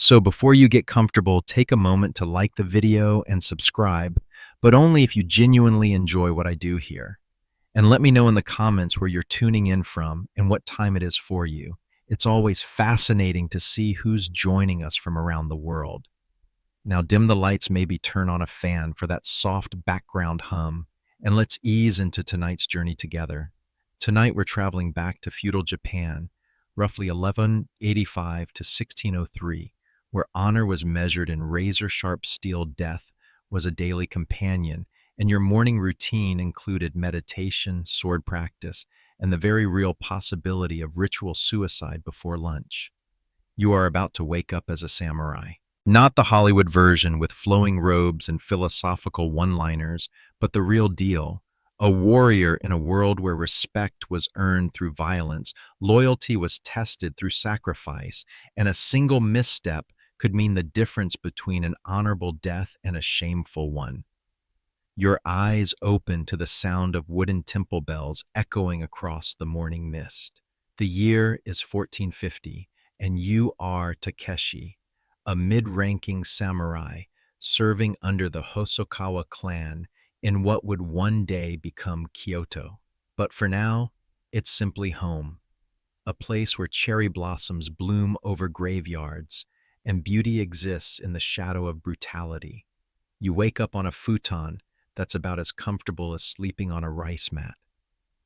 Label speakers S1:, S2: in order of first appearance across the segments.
S1: So before you get comfortable, take a moment to like the video and subscribe, but only if you genuinely enjoy what I do here. And let me know in the comments where you're tuning in from and what time it is for you. It's always fascinating to see who's joining us from around the world. Now dim the lights, maybe turn on a fan for that soft background hum, and let's ease into tonight's journey together. Tonight we're traveling back to feudal Japan, roughly 1185 to 1603, where honor was measured in razor-sharp steel, death was a daily companion, and your morning routine included meditation, sword practice, and the very real possibility of ritual suicide before lunch. You are about to wake up as a samurai. Not the Hollywood version with flowing robes and philosophical one-liners, but the real deal. A warrior in a world where respect was earned through violence, loyalty was tested through sacrifice, and a single misstep could mean the difference between an honorable death and a shameful one. Your eyes open to the sound of wooden temple bells echoing across the morning mist. The year is 1450, and you are Takeshi, a mid-ranking samurai serving under the Hosokawa clan in what would one day become Kyoto. But for now, it's simply home, a place where cherry blossoms bloom over graveyards and beauty exists in the shadow of brutality. You wake up on a futon that's about as comfortable as sleeping on a rice mat,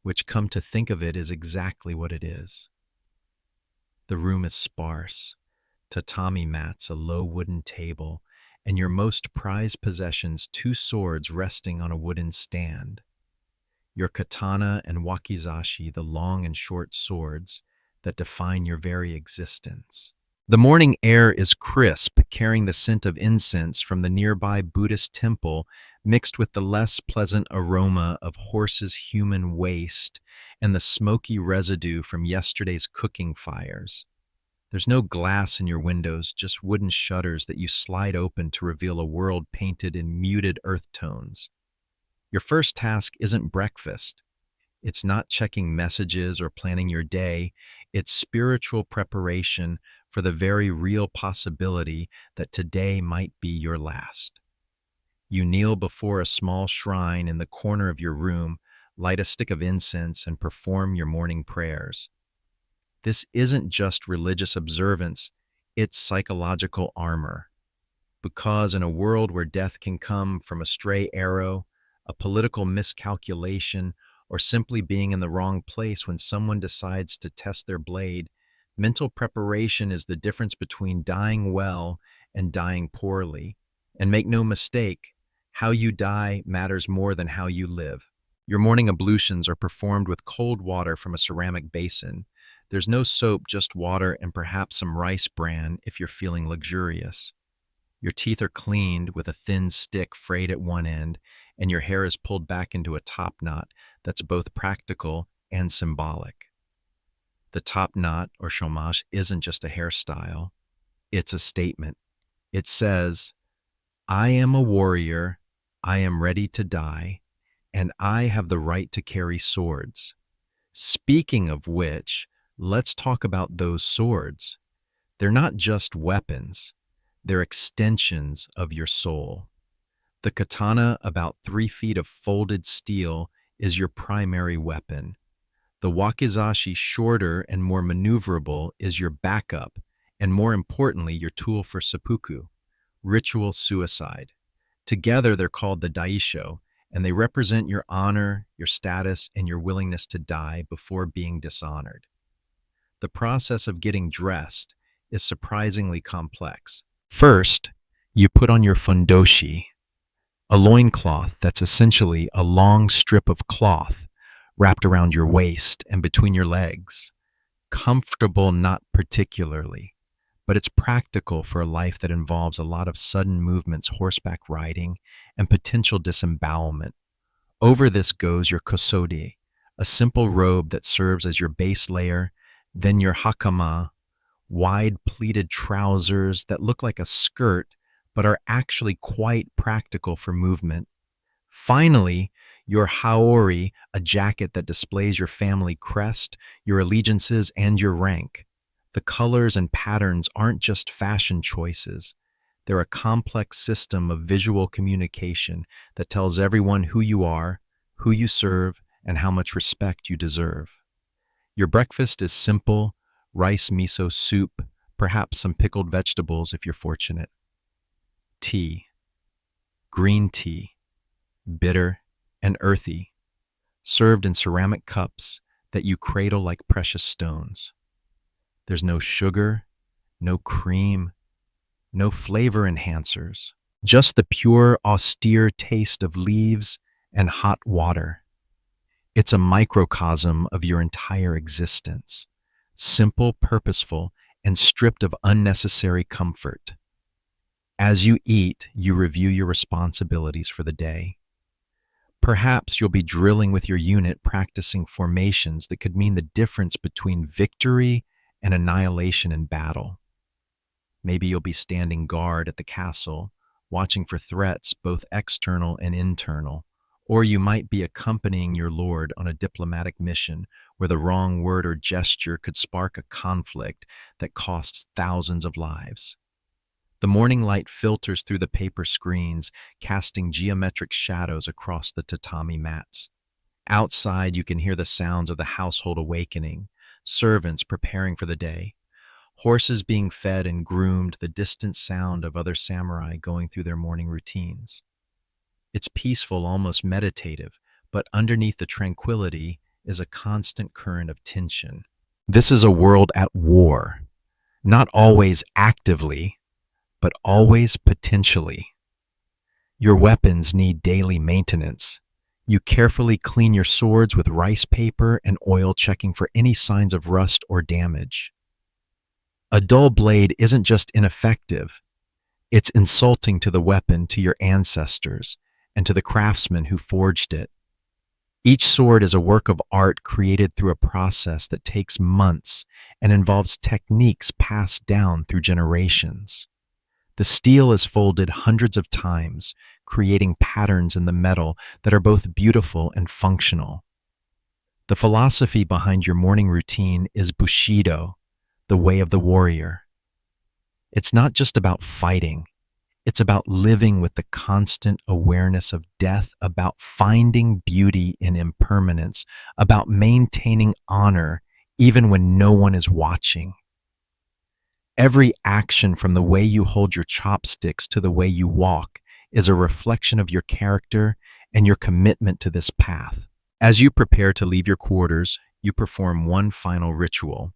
S1: which, come to think of it, is exactly what it is. The room is sparse, tatami mats, a low wooden table, and your most prized possessions, two swords resting on a wooden stand. Your katana and wakizashi, the long and short swords that define your very existence. The morning air is crisp, carrying the scent of incense from the nearby Buddhist temple, mixed with the less pleasant aroma of horses' human waste and the smoky residue from yesterday's cooking fires. There's no glass in your windows, just wooden shutters that you slide open to reveal a world painted in muted earth tones. Your first task isn't breakfast. It's not checking messages or planning your day. It's spiritual preparation for the very real possibility that today might be your last. You kneel before a small shrine in the corner of your room, light a stick of incense, and perform your morning prayers. This isn't just religious observance, it's psychological armor. Because in a world where death can come from a stray arrow, a political miscalculation, or simply being in the wrong place when someone decides to test their blade, mental preparation is the difference between dying well and dying poorly. And make no mistake, how you die matters more than how you live. Your morning ablutions are performed with cold water from a ceramic basin. There's no soap, just water and perhaps some rice bran if you're feeling luxurious. Your teeth are cleaned with a thin stick frayed at one end, and your hair is pulled back into a top knot that's both practical and symbolic. The top knot, or shomash, isn't just a hairstyle. It's a statement. It says, I am a warrior, I am ready to die, and I have the right to carry swords. Speaking of which, let's talk about those swords. They're not just weapons, they're extensions of your soul. The katana, about 3 feet of folded steel, is your primary weapon. The wakizashi, shorter and more maneuverable, is your backup, and more importantly, your tool for seppuku, ritual suicide. Together, they're called the daisho, and they represent your honor, your status, and your willingness to die before being dishonored. The process of getting dressed is surprisingly complex. First, you put on your fundoshi, a loincloth that's essentially a long strip of cloth wrapped around your waist and between your legs. Comfortable, not particularly, but it's practical for a life that involves a lot of sudden movements, horseback riding, and potential disembowelment. Over this goes your kosode, a simple robe that serves as your base layer, then your hakama, wide pleated trousers that look like a skirt but are actually quite practical for movement. Finally, your haori, a jacket that displays your family crest, your allegiances, and your rank. The colors and patterns aren't just fashion choices. They're a complex system of visual communication that tells everyone who you are, who you serve, and how much respect you deserve. Your breakfast is simple: rice miso soup, perhaps some pickled vegetables if you're fortunate. Tea, green tea, bitter and earthy, served in ceramic cups that you cradle like precious stones. There's no sugar, no cream, no flavor enhancers, just the pure, austere taste of leaves and hot water. It's a microcosm of your entire existence, simple, purposeful, and stripped of unnecessary comfort. As you eat, you review your responsibilities for the day. Perhaps you'll be drilling with your unit, practicing formations that could mean the difference between victory and annihilation in battle. Maybe you'll be standing guard at the castle, watching for threats, both external and internal. Or you might be accompanying your lord on a diplomatic mission where the wrong word or gesture could spark a conflict that costs thousands of lives. The morning light filters through the paper screens, casting geometric shadows across the tatami mats. Outside, you can hear the sounds of the household awakening, servants preparing for the day, horses being fed and groomed, the distant sound of other samurai going through their morning routines. It's peaceful, almost meditative, but underneath the tranquility is a constant current of tension. This is a world at war, not always actively, but always potentially. Your weapons need daily maintenance. You carefully clean your swords with rice paper and oil, checking for any signs of rust or damage. A dull blade isn't just ineffective, it's insulting to the weapon, to your ancestors, and to the craftsman who forged it. Each sword is a work of art created through a process that takes months and involves techniques passed down through generations. The steel is folded hundreds of times, creating patterns in the metal that are both beautiful and functional. The philosophy behind your morning routine is Bushido, the way of the warrior. It's not just about fighting. It's about living with the constant awareness of death, about finding beauty in impermanence, about maintaining honor even when no one is watching. Every action, from the way you hold your chopsticks to the way you walk, is a reflection of your character and your commitment to this path. As you prepare to leave your quarters, you perform one final ritual.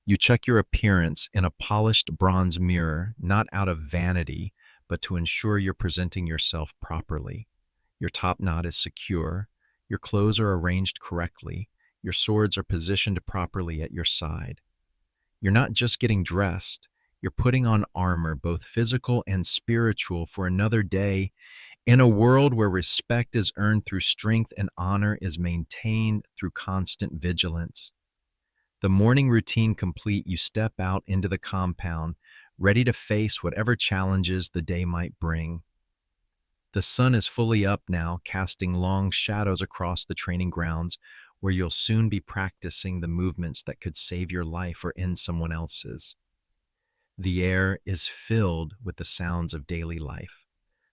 S1: You check your appearance in a polished bronze mirror, not out of vanity, but to ensure you're presenting yourself properly. Your top knot is secure, your clothes are arranged correctly, your swords are positioned properly at your side. You're not just getting dressed, you're putting on armor, both physical and spiritual, for another day in a world where respect is earned through strength and honor is maintained through constant vigilance. The morning routine complete, you step out into the compound, ready to face whatever challenges the day might bring. The sun is fully up now, casting long shadows across the training grounds, where you'll soon be practicing the movements that could save your life or end someone else's. The air is filled with the sounds of daily life.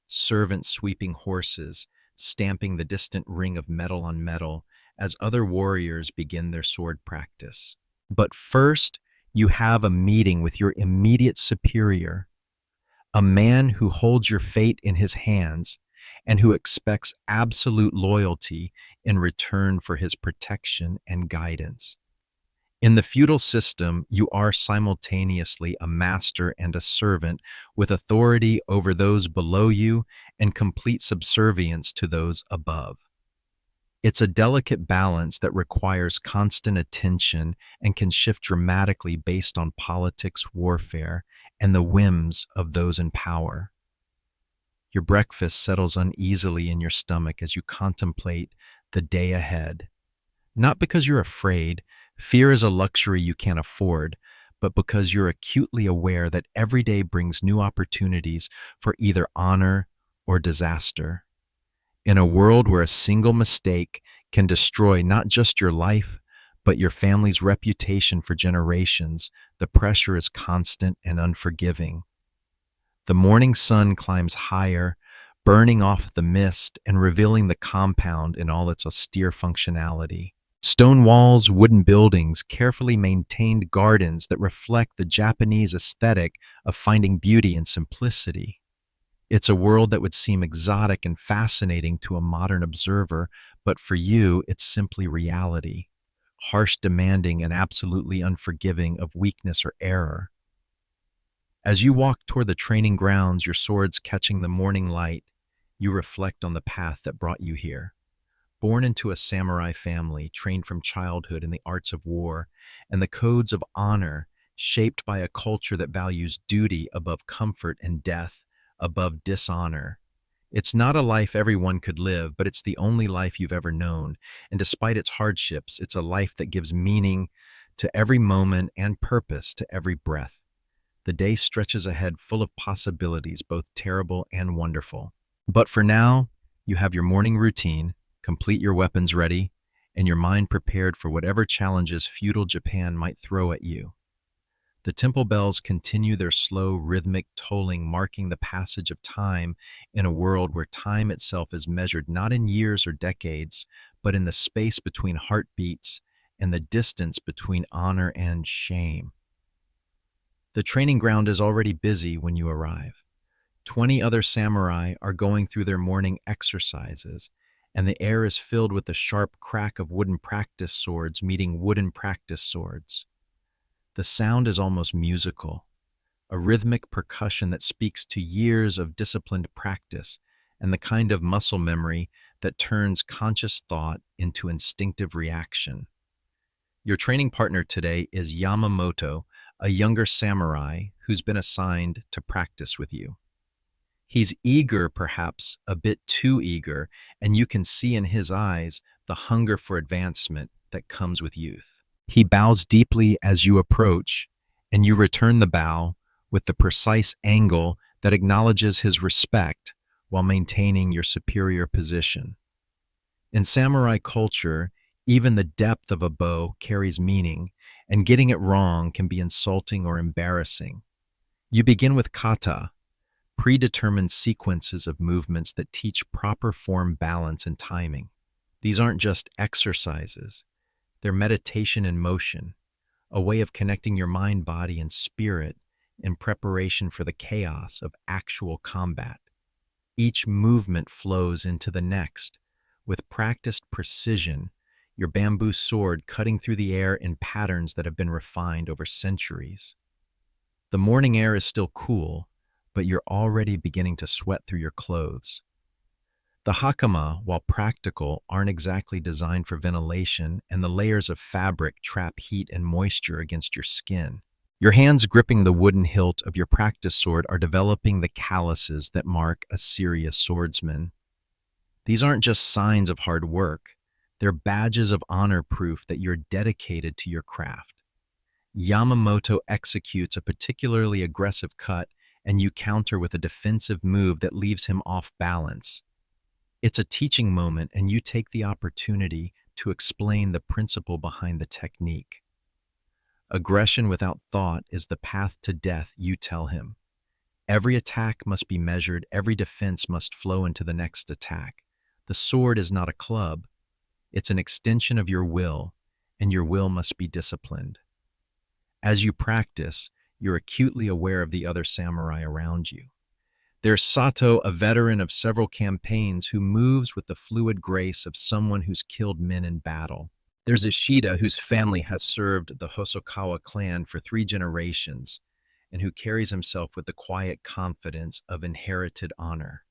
S1: Servants sweeping horses, stamping the distant ring of metal on metal as other warriors begin their sword practice. But first, you have a meeting with your immediate superior, a man who holds your fate in his hands and who expects absolute loyalty in return for his protection and guidance. In the feudal system, you are simultaneously a master and a servant, with authority over those below you and complete subservience to those above. It's a delicate balance that requires constant attention and can shift dramatically based on politics, warfare, and the whims of those in power. Your breakfast settles uneasily in your stomach as you contemplate the day ahead. Not because you're afraid, fear is a luxury you can't afford, but because you're acutely aware that every day brings new opportunities for either honor or disaster. In a world where a single mistake can destroy not just your life, but your family's reputation for generations, the pressure is constant and unforgiving. The morning sun climbs higher, burning off the mist and revealing the compound in all its austere functionality. Stone walls, wooden buildings, carefully maintained gardens that reflect the Japanese aesthetic of finding beauty in simplicity. It's a world that would seem exotic and fascinating to a modern observer, but for you, it's simply reality, harsh, demanding, and absolutely unforgiving of weakness or error. As you walk toward the training grounds, your swords catching the morning light, you reflect on the path that brought you here. Born into a samurai family, trained from childhood in the arts of war, and the codes of honor, shaped by a culture that values duty above comfort and death above dishonor. It's not a life everyone could live, but it's the only life you've ever known. And despite its hardships, it's a life that gives meaning to every moment and purpose to every breath. The day stretches ahead full of possibilities, both terrible and wonderful. But for now, you have your morning routine, complete your weapons ready, and your mind prepared for whatever challenges feudal Japan might throw at you. The temple bells continue their slow, rhythmic tolling, marking the passage of time in a world where time itself is measured not in years or decades, but in the space between heartbeats and the distance between honor and shame. The training ground is already busy when you arrive. 20 other samurai are going through their morning exercises, and the air is filled with the sharp crack of wooden practice swords meeting wooden practice swords. The sound is almost musical, a rhythmic percussion that speaks to years of disciplined practice and the kind of muscle memory that turns conscious thought into instinctive reaction. Your training partner today is Yamamoto, a younger samurai who's been assigned to practice with you. He's eager, perhaps a bit too eager, and you can see in his eyes the hunger for advancement that comes with youth. He bows deeply as you approach, and you return the bow with the precise angle that acknowledges his respect while maintaining your superior position. In samurai culture, even the depth of a bow carries meaning, and getting it wrong can be insulting or embarrassing. You begin with kata, predetermined sequences of movements that teach proper form, balance, and timing. These aren't just exercises. They're meditation in motion, a way of connecting your mind, body, and spirit in preparation for the chaos of actual combat. Each movement flows into the next, with practiced precision, your bamboo sword cutting through the air in patterns that have been refined over centuries. The morning air is still cool, but you're already beginning to sweat through your clothes. The hakama, while practical, aren't exactly designed for ventilation, and the layers of fabric trap heat and moisture against your skin. Your hands gripping the wooden hilt of your practice sword are developing the calluses that mark a serious swordsman. These aren't just signs of hard work. They're badges of honor, proof that you're dedicated to your craft. Yamamoto executes a particularly aggressive cut, and you counter with a defensive move that leaves him off balance. It's a teaching moment, and you take the opportunity to explain the principle behind the technique. Aggression without thought is the path to death, you tell him. Every attack must be measured, every defense must flow into the next attack. The sword is not a club. It's an extension of your will, and your will must be disciplined. As you practice, you're acutely aware of the other samurai around you. There's Sato, a veteran of several campaigns who moves with the fluid grace of someone who's killed men in battle. There's Ishida, whose family has served the Hosokawa clan for 3 generations, and who carries himself with the quiet confidence of inherited honor.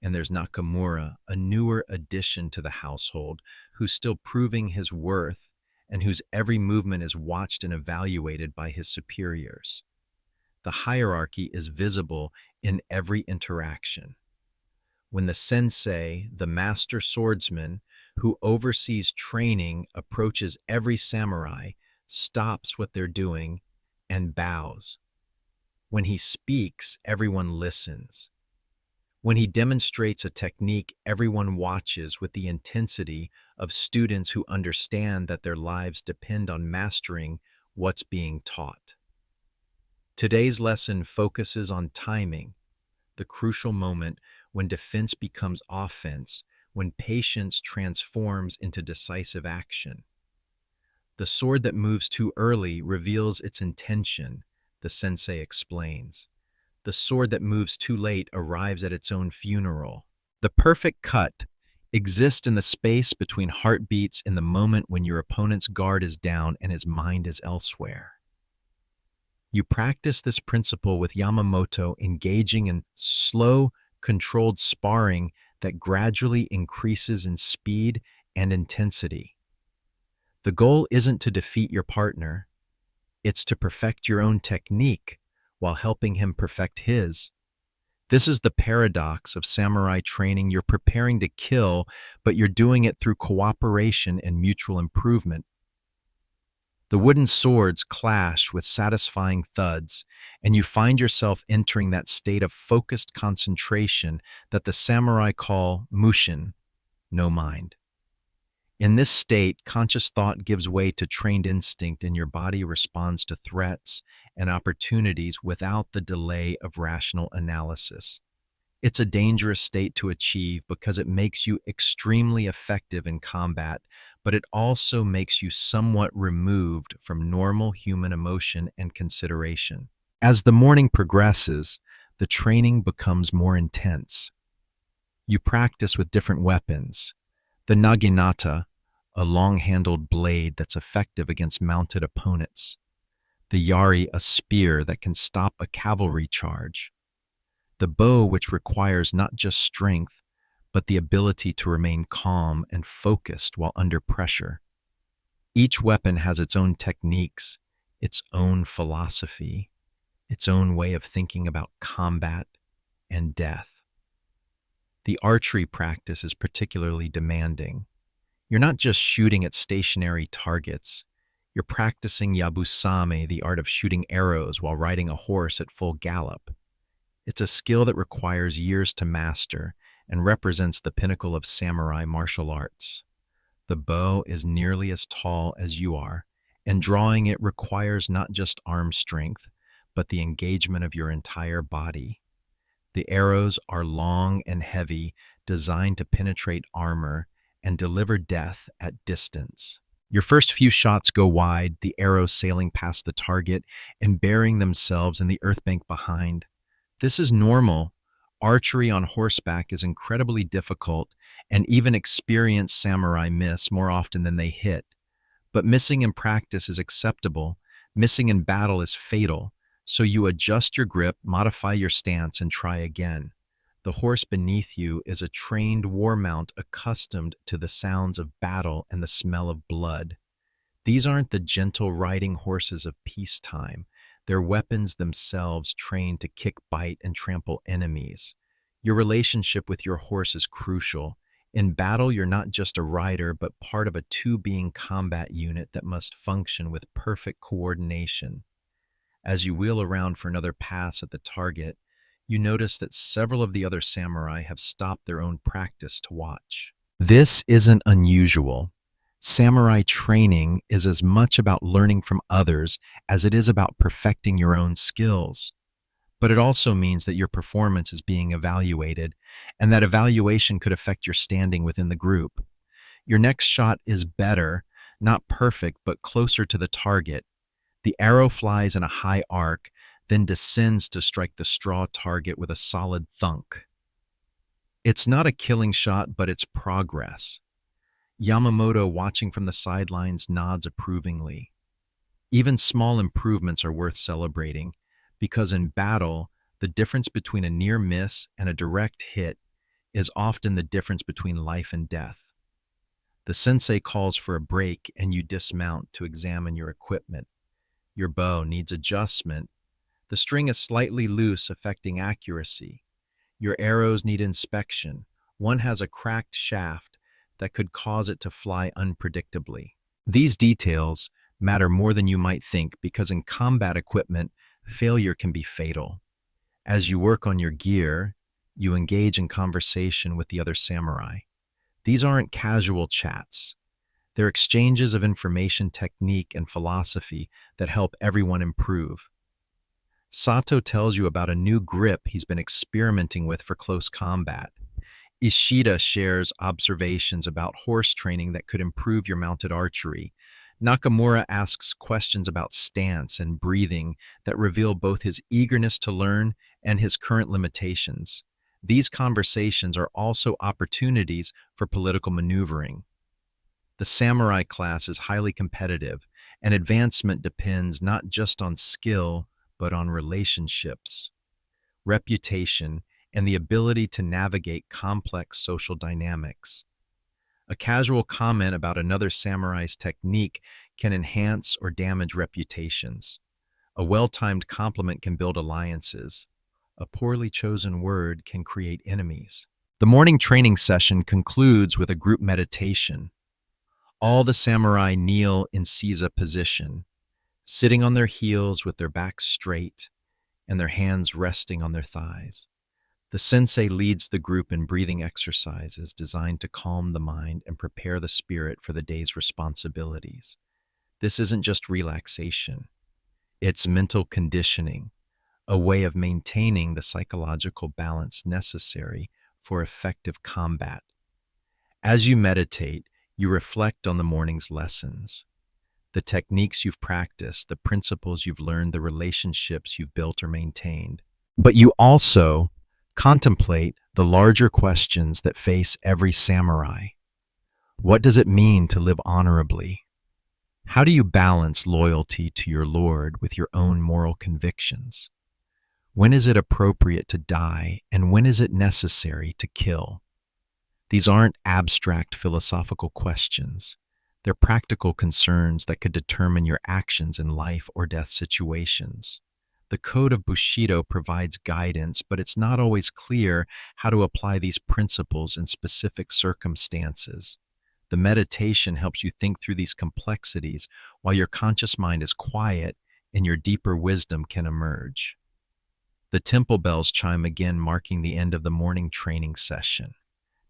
S1: And there's Nakamura, a newer addition to the household, who's still proving his worth and whose every movement is watched and evaluated by his superiors. The hierarchy is visible in every interaction. When the sensei, the master swordsman, who oversees training, approaches every samurai, stops what they're doing, and bows. When he speaks, everyone listens. When he demonstrates a technique, everyone watches with the intensity of students who understand that their lives depend on mastering what's being taught. Today's lesson focuses on timing, the crucial moment when defense becomes offense, when patience transforms into decisive action. The sword that moves too early reveals its intention, the sensei explains. The sword that moves too late arrives at its own funeral. The perfect cut exists in the space between heartbeats in the moment when your opponent's guard is down and his mind is elsewhere. You practice this principle with Yamamoto, engaging in slow, controlled sparring that gradually increases in speed and intensity. The goal isn't to defeat your partner, it's to perfect your own technique while helping him perfect his. This is the paradox of samurai training. You're preparing to kill, but you're doing it through cooperation and mutual improvement. The wooden swords clash with satisfying thuds, and you find yourself entering that state of focused concentration that the samurai call mushin, no mind. In this state, conscious thought gives way to trained instinct, and your body responds to threats and opportunities without the delay of rational analysis. It's a dangerous state to achieve because it makes you extremely effective in combat, but it also makes you somewhat removed from normal human emotion and consideration. As the morning progresses, the training becomes more intense. You practice with different weapons. The naginata, a long-handled blade that's effective against mounted opponents. The yari, a spear that can stop a cavalry charge. The bow, which requires not just strength, but the ability to remain calm and focused while under pressure. Each weapon has its own techniques, its own philosophy, its own way of thinking about combat and death. The archery practice is particularly demanding. You're not just shooting at stationary targets. You're practicing yabusame, the art of shooting arrows while riding a horse at full gallop. It's a skill that requires years to master and represents the pinnacle of samurai martial arts. The bow is nearly as tall as you are, and drawing it requires not just arm strength, but the engagement of your entire body. The arrows are long and heavy, designed to penetrate armor and deliver death at distance. Your first few shots go wide, the arrows sailing past the target and burying themselves in the earthbank behind. This is normal. Archery on horseback is incredibly difficult, and even experienced samurai miss more often than they hit. But missing in practice is acceptable. Missing in battle is fatal. So you adjust your grip, modify your stance, and try again. The horse beneath you is a trained war mount accustomed to the sounds of battle and the smell of blood. These aren't the gentle riding horses of peacetime. They're weapons themselves, trained to kick, bite, and trample enemies. Your relationship with your horse is crucial. In battle, you're not just a rider, but part of a two-being combat unit that must function with perfect coordination. As you wheel around for another pass at the target, you notice that several of the other samurai have stopped their own practice to watch. This isn't unusual. Samurai training is as much about learning from others as it is about perfecting your own skills. But it also means that your performance is being evaluated, and that evaluation could affect your standing within the group. Your next shot is better, not perfect, but closer to the target. The arrow flies in a high arc, then descends to strike the straw target with a solid thunk. It's not a killing shot, but it's progress. Yamamoto, watching from the sidelines, nods approvingly. Even small improvements are worth celebrating, because in battle, the difference between a near miss and a direct hit is often the difference between life and death. The sensei calls for a break, and you dismount to examine your equipment. Your bow needs adjustment. The string is slightly loose, affecting accuracy. Your arrows need inspection. One has a cracked shaft that could cause it to fly unpredictably. These details matter more than you might think, because in combat equipment, failure can be fatal. As you work on your gear, you engage in conversation with the other samurai. These aren't casual chats. They're exchanges of information, technique, and philosophy that help everyone improve. Sato tells you about a new grip he's been experimenting with for close combat. Ishida shares observations about horse training that could improve your mounted archery. Nakamura asks questions about stance and breathing that reveal both his eagerness to learn and his current limitations. These conversations are also opportunities for political maneuvering. The samurai class is highly competitive, and advancement depends not just on skill, but on relationships, reputation, and the ability to navigate complex social dynamics. A casual comment about another samurai's technique can enhance or damage reputations. A well-timed compliment can build alliances. A poorly chosen word can create enemies. The morning training session concludes with a group meditation. All the samurai kneel in seiza position, sitting on their heels with their backs straight and their hands resting on their thighs. The sensei leads the group in breathing exercises designed to calm the mind and prepare the spirit for the day's responsibilities. This isn't just relaxation. It's mental conditioning, a way of maintaining the psychological balance necessary for effective combat. As you meditate, you reflect on the morning's lessons, the techniques you've practiced, the principles you've learned, the relationships you've built or maintained. But you also contemplate the larger questions that face every samurai. What does it mean to live honorably? How do you balance loyalty to your lord with your own moral convictions? When is it appropriate to die, and when is it necessary to kill? These aren't abstract philosophical questions. They're practical concerns that could determine your actions in life or death situations. The code of Bushido provides guidance, but it's not always clear how to apply these principles in specific circumstances. The meditation helps you think through these complexities while your conscious mind is quiet and your deeper wisdom can emerge. The temple bells chime again, marking the end of the morning training session.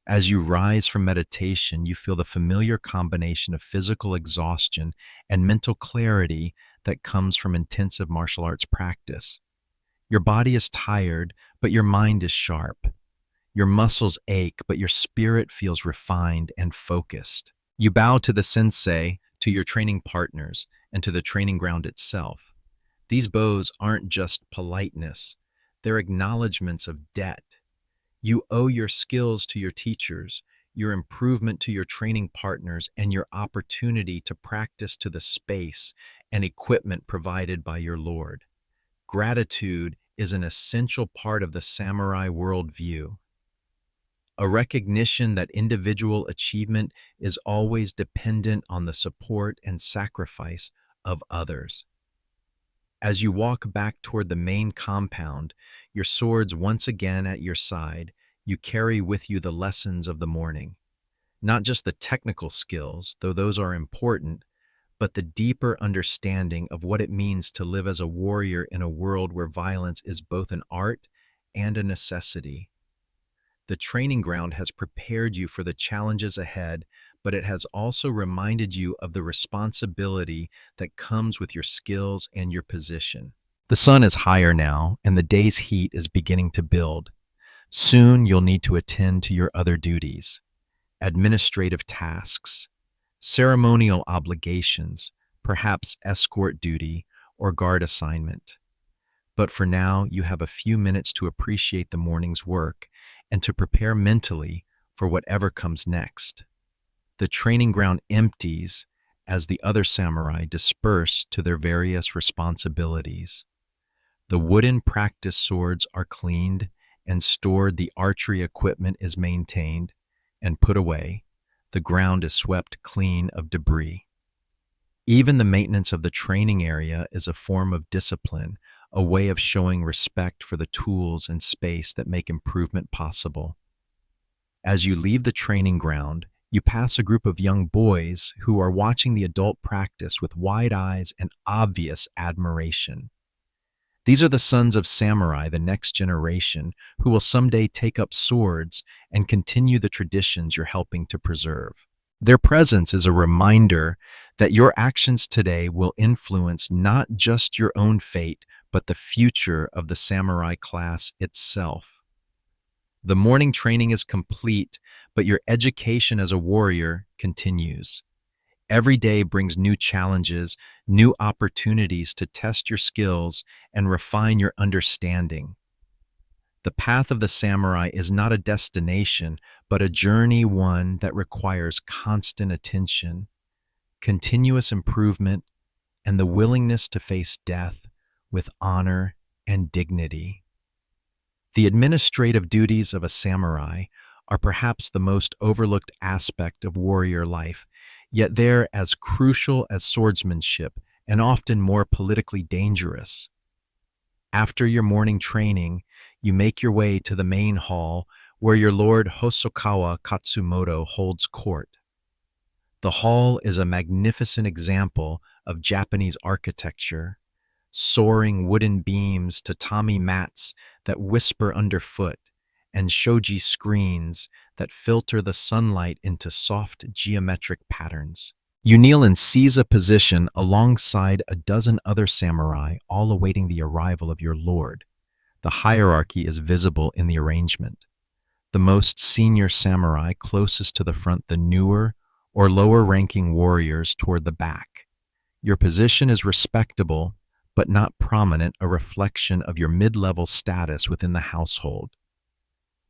S1: As you rise from meditation, you feel the familiar combination of physical exhaustion and mental clarity that comes from intensive martial arts practice. Your body is tired, but your mind is sharp. Your muscles ache, but your spirit feels refined and focused. You bow to the sensei, to your training partners, and to the training ground itself. These bows aren't just politeness, they're acknowledgments of debt. You owe your skills to your teachers, your improvement to your training partners, and your opportunity to practice to the space and equipment provided by your lord. Gratitude is an essential part of the samurai worldview. A recognition that individual achievement is always dependent on the support and sacrifice of others. As you walk back toward the main compound, your swords once again at your side, you carry with you the lessons of the morning. Not just the technical skills, though those are important, but the deeper understanding of what it means to live as a warrior in a world where violence is both an art and a necessity. The training ground has prepared you for the challenges ahead, but it has also reminded you of the responsibility that comes with your skills and your position. The sun is higher now, and the day's heat is beginning to build. Soon you'll need to attend to your other duties, administrative tasks, ceremonial obligations, perhaps escort duty or guard assignment. But for now, you have a few minutes to appreciate the morning's work and to prepare mentally for whatever comes next. The training ground empties as the other samurai disperse to their various responsibilities. The wooden practice swords are cleaned and stored, the archery equipment is maintained and put away, the ground is swept clean of debris. Even the maintenance of the training area is a form of discipline, a way of showing respect for the tools and space that make improvement possible. As you leave the training ground, you pass a group of young boys who are watching the adult practice with wide eyes and obvious admiration. These are the sons of samurai, the next generation, who will someday take up swords and continue the traditions you're helping to preserve. Their presence is a reminder that your actions today will influence not just your own fate, but the future of the samurai class itself. The morning training is complete, but your education as a warrior continues. Every day brings new challenges, new opportunities to test your skills and refine your understanding. The path of the samurai is not a destination, but a journey, one that requires constant attention, continuous improvement, and the willingness to face death with honor and dignity. The administrative duties of a samurai are perhaps the most overlooked aspect of warrior life, yet they're as crucial as swordsmanship and often more politically dangerous. After your morning training, you make your way to the main hall where your Lord Hosokawa Katsumoto holds court. The hall is a magnificent example of Japanese architecture, soaring wooden beams, tatami mats that whisper underfoot, and shoji screens that filter the sunlight into soft geometric patterns. You kneel and seize a position alongside a dozen other samurai, all awaiting the arrival of your lord. The hierarchy is visible in the arrangement. The most senior samurai closest to the front, the newer or lower-ranking warriors toward the back. Your position is respectable, but not prominent, a reflection of your mid-level status within the household.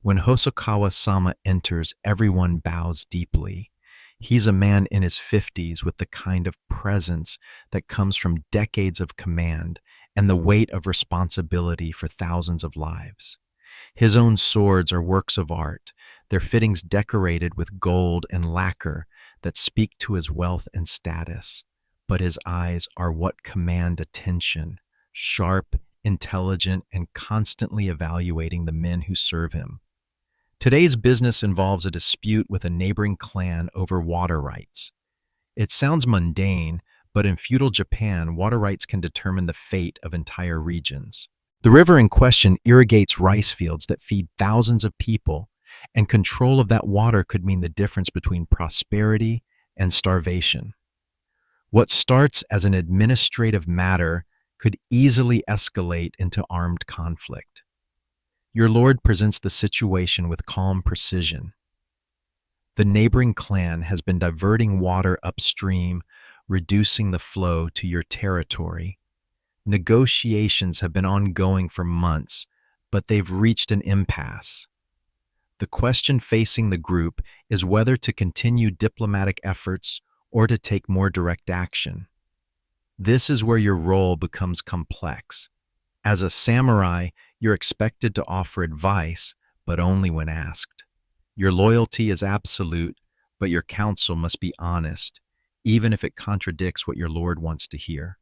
S1: When Hosokawa-sama enters, everyone bows deeply. He's a man in his 50s with the kind of presence that comes from decades of command and the weight of responsibility for thousands of lives. His own swords are works of art, their fittings decorated with gold and lacquer that speak to his wealth and status. But his eyes are what command attention, sharp, intelligent, and constantly evaluating the men who serve him. Today's business involves a dispute with a neighboring clan over water rights. It sounds mundane, but in feudal Japan, water rights can determine the fate of entire regions. The river in question irrigates rice fields that feed thousands of people, and control of that water could mean the difference between prosperity and starvation. What starts as an administrative matter could easily escalate into armed conflict. Your lord presents the situation with calm precision. The neighboring clan has been diverting water upstream, reducing the flow to your territory. Negotiations have been ongoing for months, but they've reached an impasse. The question facing the group is whether to continue diplomatic efforts or to take more direct action. This is where your role becomes complex. As a samurai, you're expected to offer advice, but only when asked. Your loyalty is absolute, but your counsel must be honest, even if it contradicts what your lord wants to hear.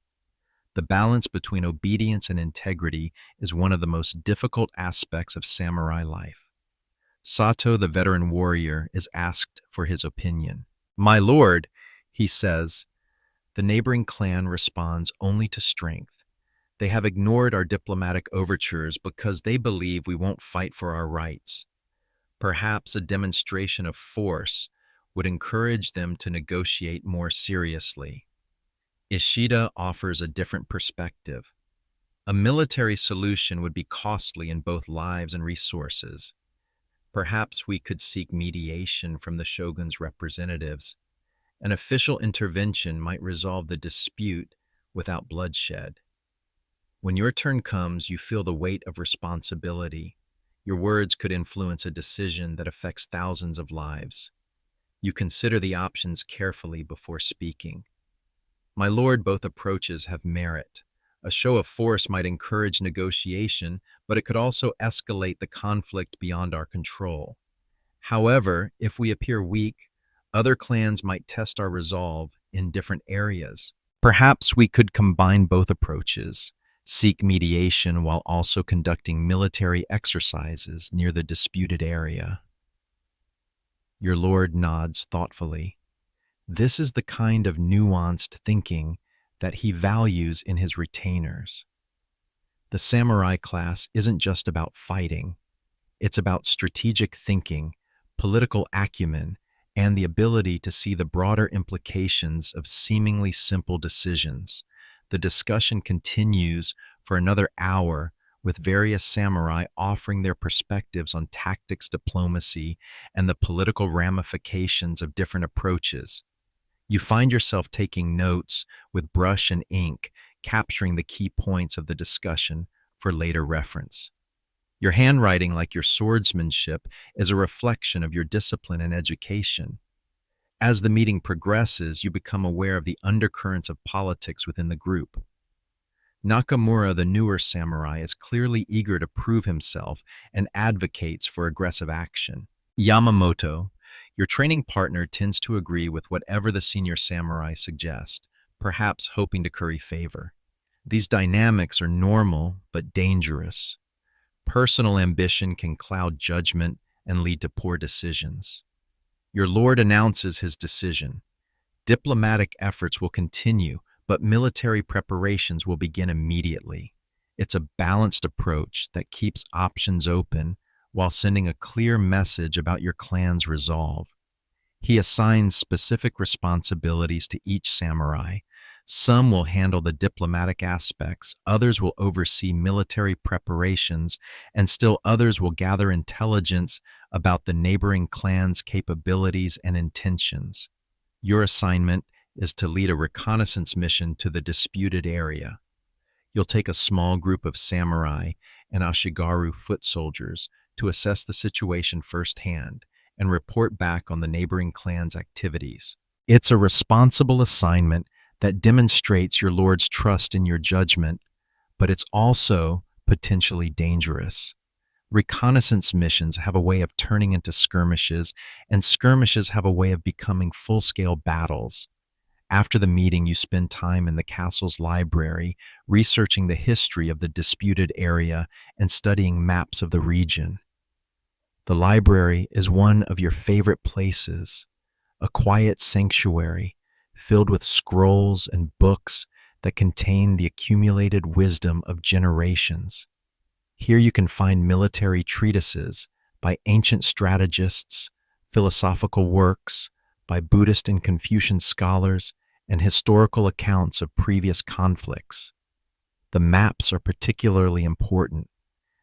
S1: The balance between obedience and integrity is one of the most difficult aspects of samurai life. Sato, the veteran warrior, is asked for his opinion. "My lord," he says. The neighboring clan responds only to strength. They have ignored our diplomatic overtures because they believe we won't fight for our rights. Perhaps a demonstration of force would encourage them to negotiate more seriously. Ishida offers a different perspective. A military solution would be costly in both lives and resources. Perhaps we could seek mediation from the shogun's representatives. An official intervention might resolve the dispute without bloodshed. When your turn comes, you feel the weight of responsibility. Your words could influence a decision that affects thousands of lives. You consider the options carefully before speaking. "My lord, both approaches have merit. A show of force might encourage negotiation, but it could also escalate the conflict beyond our control. However, if we appear weak, other clans might test our resolve in different areas. Perhaps we could combine both approaches, seek mediation while also conducting military exercises near the disputed area." Your lord nods thoughtfully. This is the kind of nuanced thinking that he values in his retainers. The samurai class isn't just about fighting, it's about strategic thinking, political acumen, and the ability to see the broader implications of seemingly simple decisions. The discussion continues for another hour with various samurai offering their perspectives on tactics, diplomacy, and the political ramifications of different approaches. You find yourself taking notes with brush and ink, capturing the key points of the discussion for later reference. Your handwriting, like your swordsmanship, is a reflection of your discipline and education. As the meeting progresses, you become aware of the undercurrents of politics within the group. Nakamura, the newer samurai, is clearly eager to prove himself and advocates for aggressive action. Yamamoto, your training partner, tends to agree with whatever the senior samurai suggest, perhaps hoping to curry favor. These dynamics are normal but dangerous. Personal ambition can cloud judgment and lead to poor decisions. Your lord announces his decision. Diplomatic efforts will continue, but military preparations will begin immediately. It's a balanced approach that keeps options open while sending a clear message about your clan's resolve. He assigns specific responsibilities to each samurai. Some will handle the diplomatic aspects, others will oversee military preparations, and still others will gather intelligence about the neighboring clan's capabilities and intentions. Your assignment is to lead a reconnaissance mission to the disputed area. You'll take a small group of samurai and Ashigaru foot soldiers to assess the situation firsthand and report back on the neighboring clan's activities. It's a responsible assignment that demonstrates your lord's trust in your judgment, but it's also potentially dangerous. Reconnaissance missions have a way of turning into skirmishes, and skirmishes have a way of becoming full-scale battles. After the meeting, you spend time in the castle's library, researching the history of the disputed area and studying maps of the region. The library is one of your favorite places, a quiet sanctuary filled with scrolls and books that contain the accumulated wisdom of generations. Here you can find military treatises by ancient strategists, philosophical works by Buddhist and Confucian scholars, and historical accounts of previous conflicts. The maps are particularly important.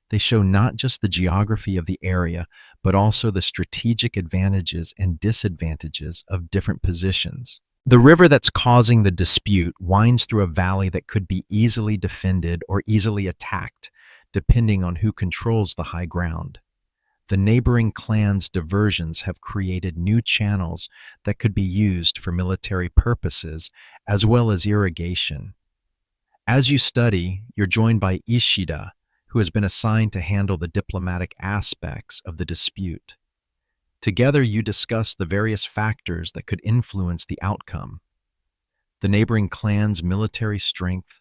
S1: They show not just the geography of the area, but also the strategic advantages and disadvantages of different positions. The river that's causing the dispute winds through a valley that could be easily defended or easily attacked, depending on who controls the high ground. The neighboring clans' diversions have created new channels that could be used for military purposes as well as irrigation. As you study, you're joined by Ishida, who has been assigned to handle the diplomatic aspects of the dispute. Together, you discuss the various factors that could influence the outcome. The neighboring clans' military strength,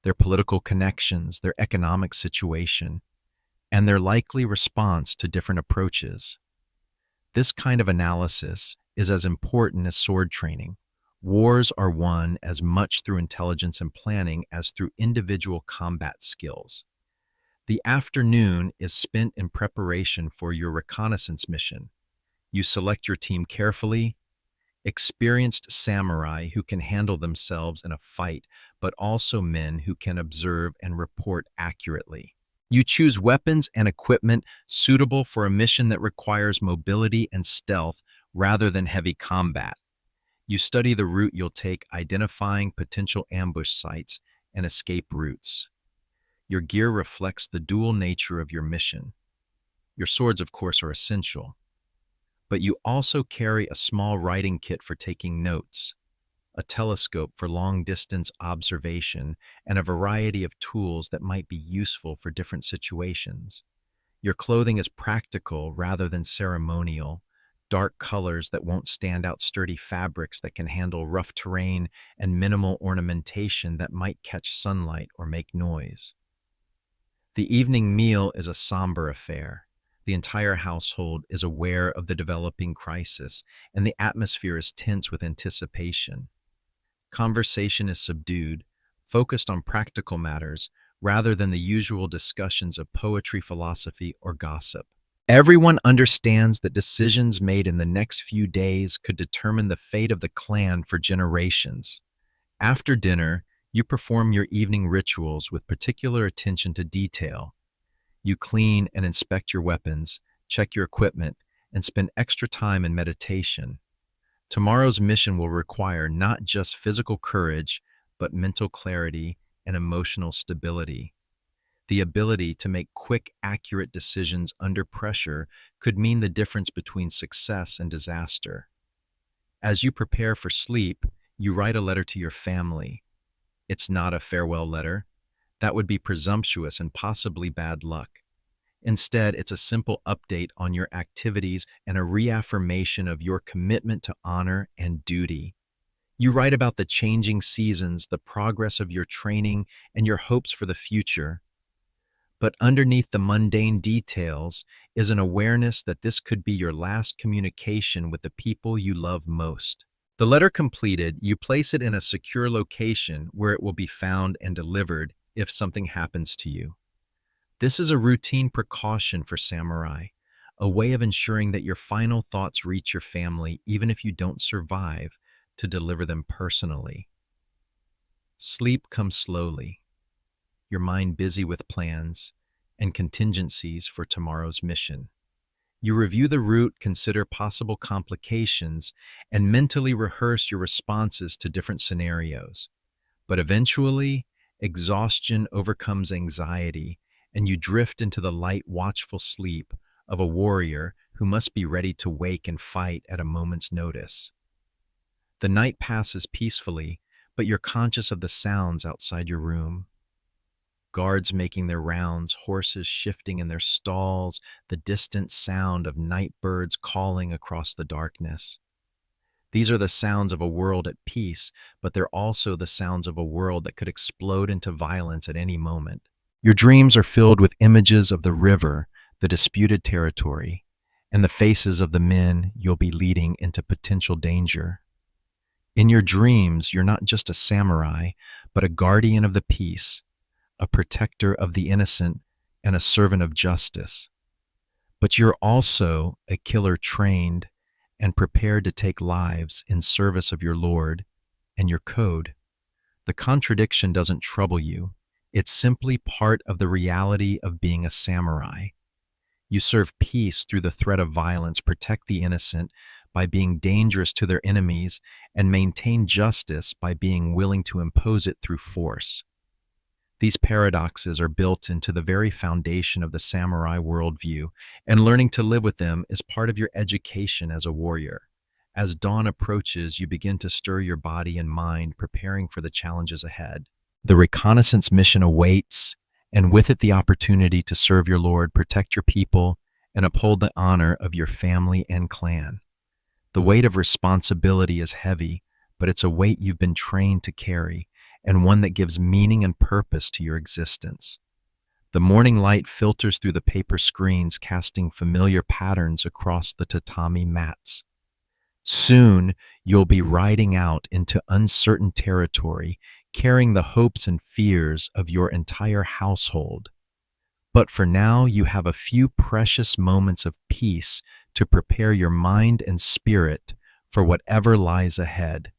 S1: their political connections, their economic situation, and their likely response to different approaches. This kind of analysis is as important as sword training. Wars are won as much through intelligence and planning as through individual combat skills. The afternoon is spent in preparation for your reconnaissance mission. You select your team carefully, experienced samurai who can handle themselves in a fight, but also men who can observe and report accurately. You choose weapons and equipment suitable for a mission that requires mobility and stealth rather than heavy combat. You study the route you'll take, identifying potential ambush sites and escape routes. Your gear reflects the dual nature of your mission. Your swords, of course, are essential, but you also carry a small writing kit for taking notes, a telescope for long-distance observation, and a variety of tools that might be useful for different situations. Your clothing is practical rather than ceremonial, dark colors that won't stand out, sturdy fabrics that can handle rough terrain, and minimal ornamentation that might catch sunlight or make noise. The evening meal is a somber affair. The entire household is aware of the developing crisis, and the atmosphere is tense with anticipation. Conversation is subdued, focused on practical matters, rather than the usual discussions of poetry, philosophy, or gossip. Everyone understands that decisions made in the next few days could determine the fate of the clan for generations. After dinner, you perform your evening rituals with particular attention to detail. You clean and inspect your weapons, check your equipment, and spend extra time in meditation. Tomorrow's mission will require not just physical courage, but mental clarity and emotional stability. The ability to make quick, accurate decisions under pressure could mean the difference between success and disaster. As you prepare for sleep, you write a letter to your family. It's not a farewell letter. That would be presumptuous and possibly bad luck. Instead, it's a simple update on your activities and a reaffirmation of your commitment to honor and duty. You write about the changing seasons, the progress of your training, and your hopes for the future. But underneath the mundane details is an awareness that this could be your last communication with the people you love most. The letter completed, you place it in a secure location where it will be found and delivered if something happens to you. This is a routine precaution for samurai, a way of ensuring that your final thoughts reach your family even if you don't survive to deliver them personally. Sleep comes slowly, your mind busy with plans and contingencies for tomorrow's mission. You review the route, consider possible complications, and mentally rehearse your responses to different scenarios. But eventually, exhaustion overcomes anxiety, and you drift into the light, watchful sleep of a warrior who must be ready to wake and fight at a moment's notice. The night passes peacefully, but you're conscious of the sounds outside your room. Guards making their rounds, horses shifting in their stalls, the distant sound of night birds calling across the darkness. These are the sounds of a world at peace, but they're also the sounds of a world that could explode into violence at any moment. Your dreams are filled with images of the river, the disputed territory, and the faces of the men you'll be leading into potential danger. In your dreams, you're not just a samurai, but a guardian of the peace, a protector of the innocent, and a servant of justice. But you're also a killer trained and prepared to take lives in service of your Lord and your code. The contradiction doesn't trouble you. It's simply part of the reality of being a samurai. You serve peace through the threat of violence, protect the innocent by being dangerous to their enemies, and maintain justice by being willing to impose it through force. These paradoxes are built into the very foundation of the samurai worldview, and learning to live with them is part of your education as a warrior. As dawn approaches, you begin to stir your body and mind, preparing for the challenges ahead. The reconnaissance mission awaits, and with it the opportunity to serve your Lord, protect your people, and uphold the honor of your family and clan. The weight of responsibility is heavy, but it's a weight you've been trained to carry, and one that gives meaning and purpose to your existence. The morning light filters through the paper screens, casting familiar patterns across the tatami mats. Soon, you'll be riding out into uncertain territory, carrying the hopes and fears of your entire household. But for now, you have a few precious moments of peace to prepare your mind and spirit for whatever lies ahead.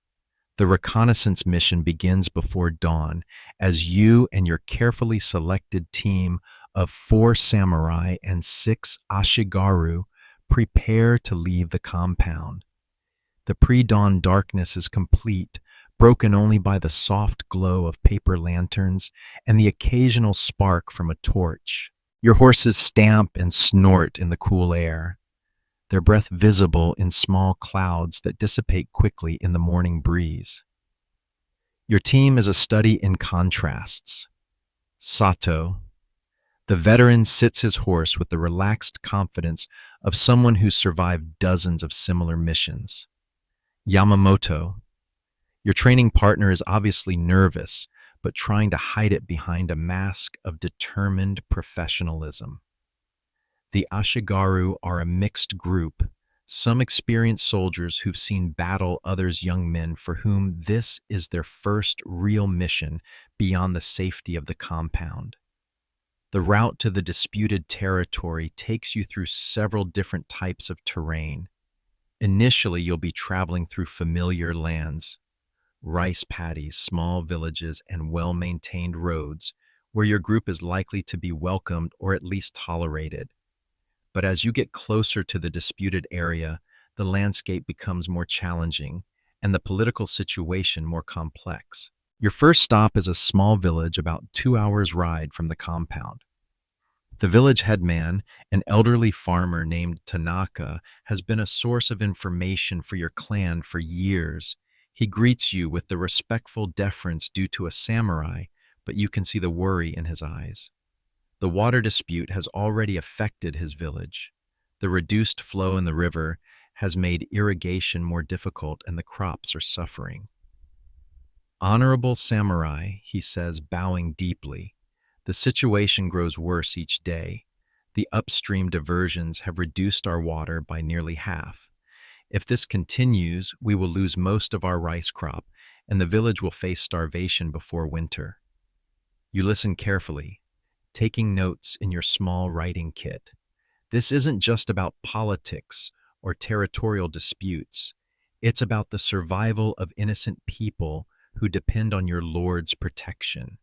S1: The reconnaissance mission begins before dawn as you and your carefully selected team of 4 samurai and 6 ashigaru prepare to leave the compound. The pre-dawn darkness is complete, broken only by the soft glow of paper lanterns and the occasional spark from a torch. Your horses stamp and snort in the cool air, their breath visible in small clouds that dissipate quickly in the morning breeze. Your team is a study in contrasts. Sato, the veteran, sits his horse with the relaxed confidence of someone who's survived dozens of similar missions. Yamamoto, your training partner, is obviously nervous, but trying to hide it behind a mask of determined professionalism. The Ashigaru are a mixed group, Some experienced soldiers who've seen battle others young men for whom this is their first real mission beyond the safety of the compound. The route to the disputed territory takes you through several different types of terrain. Initially, you'll be traveling through familiar lands, rice paddies, small villages, and well-maintained roads where your group is likely to be welcomed or at least tolerated. But as you get closer to the disputed area, the landscape becomes more challenging and the political situation more complex. Your first stop is a small village about 2 hours' ride from the compound. The village headman, an elderly farmer named Tanaka, has been a source of information for your clan for years. He greets you with the respectful deference due to a samurai, but you can see the worry in his eyes. The water dispute has already affected his village. The reduced flow in the river has made irrigation more difficult and the crops are suffering. "Honorable samurai," he says, bowing deeply, "the situation grows worse each day. The upstream diversions have reduced our water by nearly half. If this continues, we will lose most of our rice crop, and the village will face starvation before winter." You listen carefully, taking notes in your small writing kit. This isn't just about politics or territorial disputes. It's about the survival of innocent people who depend on your lord's protection.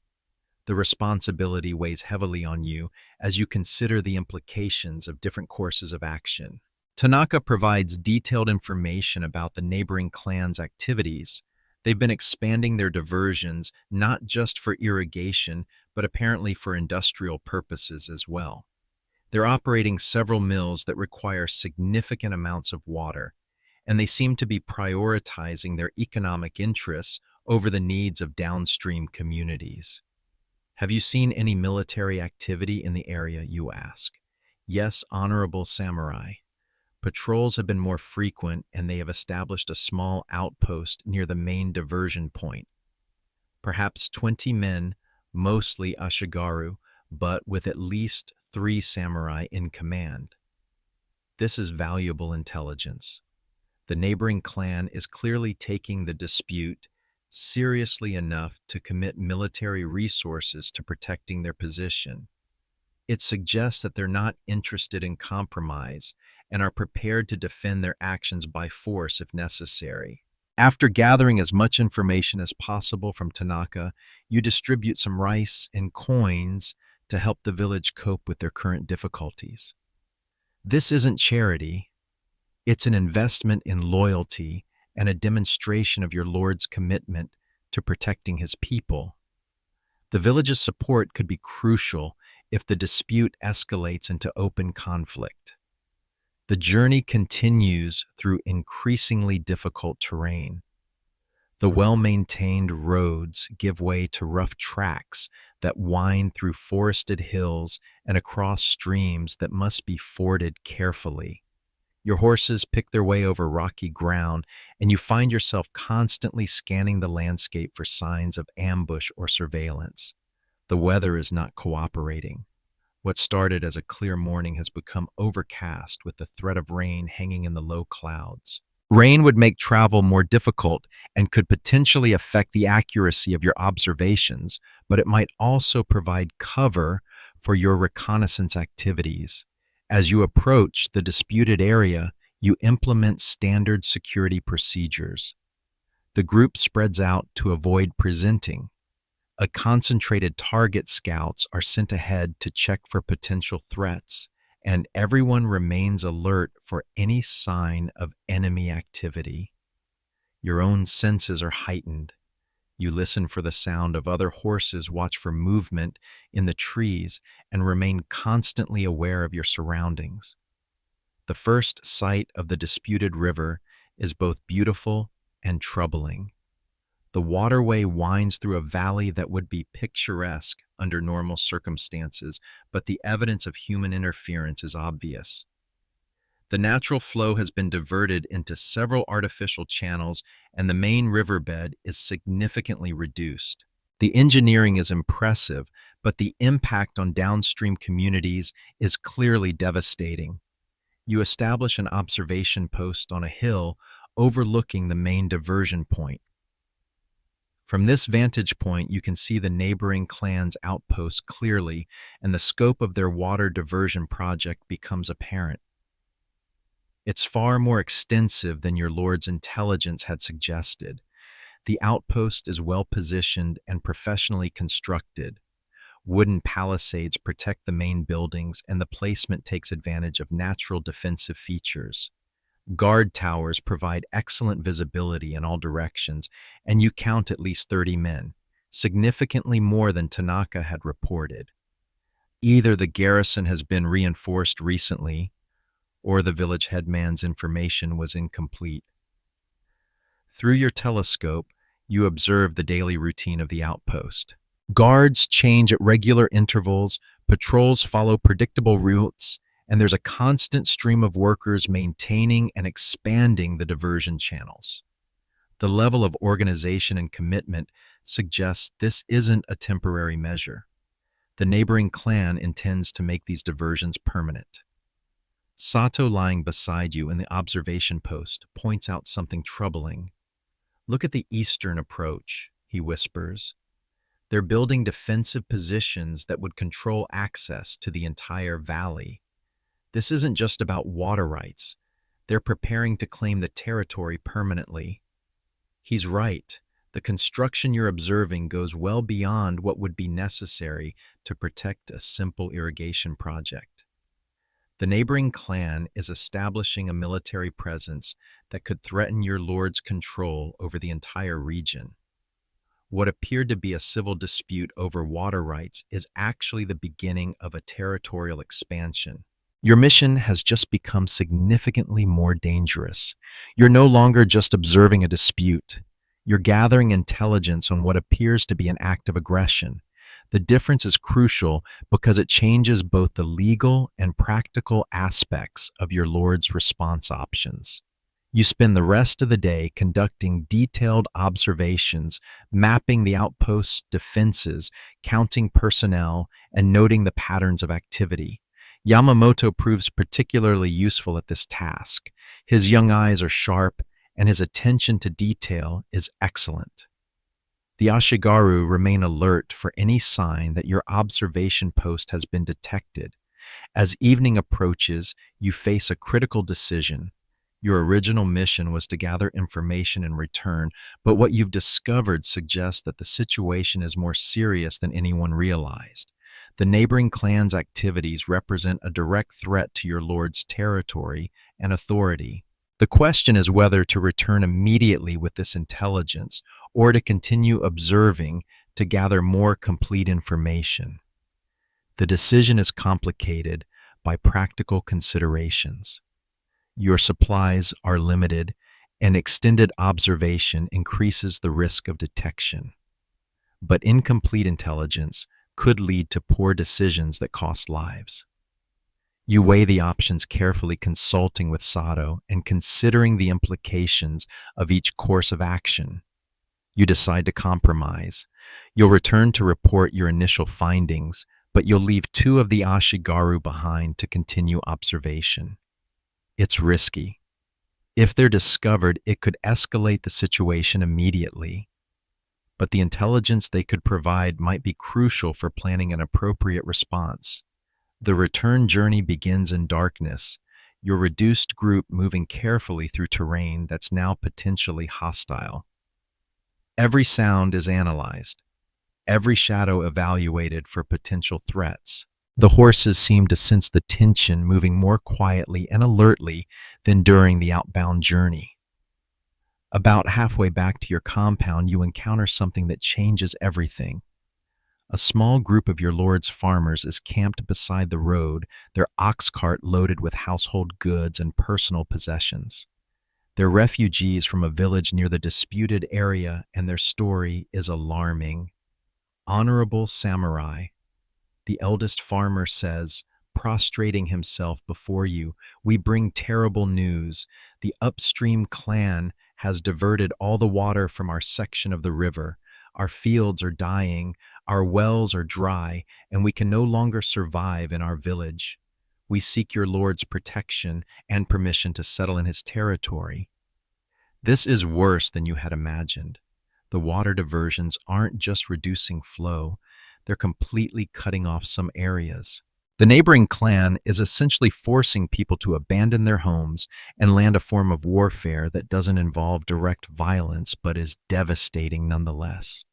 S1: The responsibility weighs heavily on you as you consider the implications of different courses of action. Tanaka provides detailed information about the neighboring clans' activities. They've been expanding their diversions not just for irrigation, but apparently for industrial purposes as well. They're operating several mills that require significant amounts of water, and they seem to be prioritizing their economic interests over the needs of downstream communities. "Have you seen any military activity in the area?" you ask. "Yes, honorable samurai. Patrols have been more frequent and they have established a small outpost near the main diversion point. Perhaps 20 men, mostly Ashigaru, but with at least 3 samurai in command." This is valuable intelligence. The neighboring clan is clearly taking the dispute seriously enough to commit military resources to protecting their position. It suggests that they're not interested in compromise and are prepared to defend their actions by force if necessary. After gathering as much information as possible from Tanaka, you distribute some rice and coins to help the village cope with their current difficulties. This isn't charity. It's an investment in loyalty and a demonstration of your lord's commitment to protecting his people. The village's support could be crucial if the dispute escalates into open conflict. The journey continues through increasingly difficult terrain. The well-maintained roads give way to rough tracks that wind through forested hills and across streams that must be forded carefully. Your horses pick their way over rocky ground, and you find yourself constantly scanning the landscape for signs of ambush or surveillance. The weather is not cooperating. What started as a clear morning has become overcast with the threat of rain hanging in the low clouds. Rain would make travel more difficult and could potentially affect the accuracy of your observations, but it might also provide cover for your reconnaissance activities. As you approach the disputed area, you implement standard security procedures. The group spreads out to avoid presenting. A concentrated target scouts are sent ahead to check for potential threats, and everyone remains alert for any sign of enemy activity. Your own senses are heightened. You listen for the sound of other horses, watch for movement in the trees, and remain constantly aware of your surroundings. The first sight of the disputed river is both beautiful and troubling. The waterway winds through a valley that would be picturesque under normal circumstances, but the evidence of human interference is obvious. The natural flow has been diverted into several artificial channels, and the main riverbed is significantly reduced. The engineering is impressive, but the impact on downstream communities is clearly devastating. You establish an observation post on a hill overlooking the main diversion point. From this vantage point, you can see the neighboring clan's outpost clearly, and the scope of their water diversion project becomes apparent. It's far more extensive than your lord's intelligence had suggested. The outpost is well positioned and professionally constructed. Wooden palisades protect the main buildings, and the placement takes advantage of natural defensive features. Guard towers provide excellent visibility in all directions, and you count at least 30 men, significantly more than Tanaka had reported. Either the garrison has been reinforced recently, or the village headman's information was incomplete. Through your telescope, you observe the daily routine of the outpost. Guards change at regular intervals, patrols follow predictable routes, and there's a constant stream of workers maintaining and expanding the diversion channels. The level of organization and commitment suggests this isn't a temporary measure. The neighboring clan intends to make these diversions permanent. Sato, lying beside you in the observation post, points out something troubling. "Look at the eastern approach," he whispers. "They're building defensive positions that would control access to the entire valley. This isn't just about water rights. They're preparing to claim the territory permanently." He's right. The construction you're observing goes well beyond what would be necessary to protect a simple irrigation project. The neighboring clan is establishing a military presence that could threaten your lord's control over the entire region. What appeared to be a civil dispute over water rights is actually the beginning of a territorial expansion. Your mission has just become significantly more dangerous. You're no longer just observing a dispute. You're gathering intelligence on what appears to be an act of aggression. The difference is crucial because it changes both the legal and practical aspects of your lord's response options. You spend the rest of the day conducting detailed observations, mapping the outpost's defenses, counting personnel, and noting the patterns of activity. Yamamoto proves particularly useful at this task. His young eyes are sharp, and his attention to detail is excellent. The Ashigaru remain alert for any sign that your observation post has been detected. As evening approaches, you face a critical decision. Your original mission was to gather information and return, but what you've discovered suggests that the situation is more serious than anyone realized. The neighboring clan's activities represent a direct threat to your lord's territory and authority. The question is whether to return immediately with this intelligence or to continue observing to gather more complete information. The decision is complicated by practical considerations. Your supplies are limited, and extended observation increases the risk of detection. But incomplete intelligence could lead to poor decisions that cost lives. You weigh the options carefully, consulting with Sato and considering the implications of each course of action. You decide to compromise. You'll return to report your initial findings, but you'll leave 2 of the Ashigaru behind to continue observation. It's risky. If they're discovered, it could escalate the situation immediately. But the intelligence they could provide might be crucial for planning an appropriate response. The return journey begins in darkness, your reduced group moving carefully through terrain that's now potentially hostile. Every sound is analyzed, every shadow evaluated for potential threats. The horses seem to sense the tension, moving more quietly and alertly than during the outbound journey. About halfway back to your compound, you encounter something that changes everything. A small group of your lord's farmers is camped beside the road, their ox cart loaded with household goods and personal possessions. They're refugees from a village near the disputed area, and their story is alarming. "Honorable samurai," the eldest farmer says, prostrating himself before you, "we bring terrible news. The upstream clan has diverted all the water from our section of the river. Our fields are dying, our wells are dry, and we can no longer survive in our village. We seek your Lord's protection and permission to settle in his territory. This is worse than you had imagined. The water diversions aren't just reducing flow, they're completely cutting off some areas. The neighboring clan is essentially forcing people to abandon their homes and land a form of warfare that doesn't involve direct violence but is devastating nonetheless.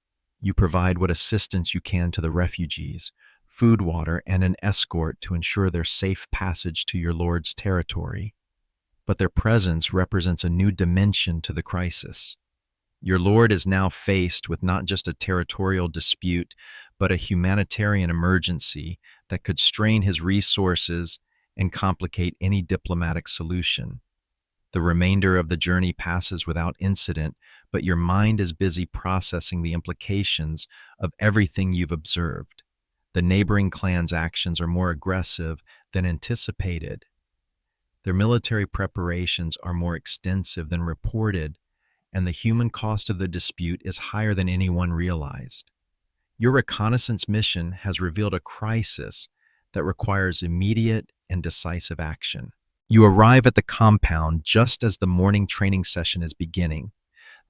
S1: You provide what assistance you can to the refugees, food, water, and an escort to ensure their safe passage to your Lord's territory. But their presence represents a new dimension to the crisis. Your Lord is now faced with not just a territorial dispute, but a humanitarian emergency that could strain his resources and complicate any diplomatic solution. The remainder of the journey passes without incident, but your mind is busy processing the implications of everything you've observed. The neighboring clan's actions are more aggressive than anticipated. Their military preparations are more extensive than reported, and the human cost of the dispute is higher than anyone realized. Your reconnaissance mission has revealed a crisis that requires immediate and decisive action. You arrive at the compound just as the morning training session is beginning.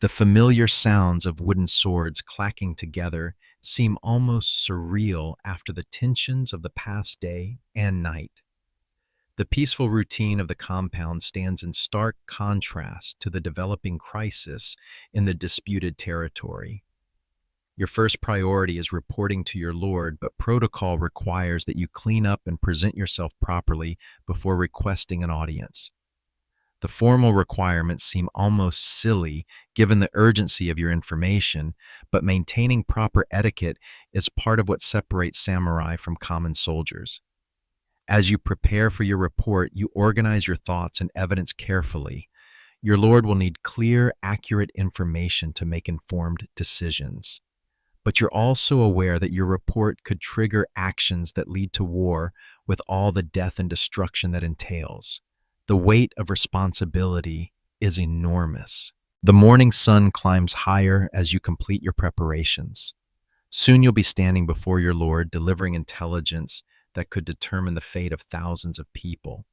S1: The familiar sounds of wooden swords clacking together seem almost surreal after the tensions of the past day and night. The peaceful routine of the compound stands in stark contrast to the developing crisis in the disputed territory. Your first priority is reporting to your Lord, but protocol requires that you clean up and present yourself properly before requesting an audience. The formal requirements seem almost silly given the urgency of your information, but maintaining proper etiquette is part of what separates samurai from common soldiers. As you prepare for your report, you organize your thoughts and evidence carefully. Your Lord will need clear, accurate information to make informed decisions. But you're also aware that your report could trigger actions that lead to war with all the death and destruction that entails. The weight of responsibility is enormous. The morning sun climbs higher as you complete your preparations. Soon you'll be standing before your Lord, delivering intelligence that could determine the fate of thousands of people.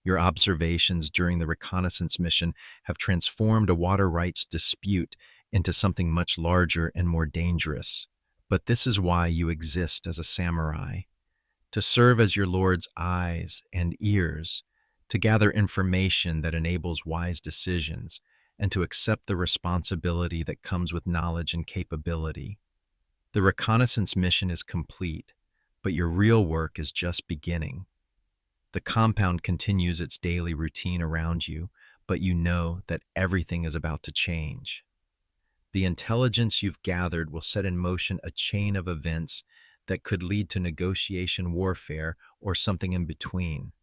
S1: Your observations during the reconnaissance mission have transformed a water rights dispute into something much larger and more dangerous. But this is why you exist as a samurai, to serve as your Lord's eyes and ears, to gather information that enables wise decisions, and to accept the responsibility that comes with knowledge and capability. The reconnaissance mission is complete, but your real work is just beginning. The compound continues its daily routine around you, but you know that everything is about to change. The intelligence you've gathered will set in motion a chain of events that could lead to negotiation warfare or something in between.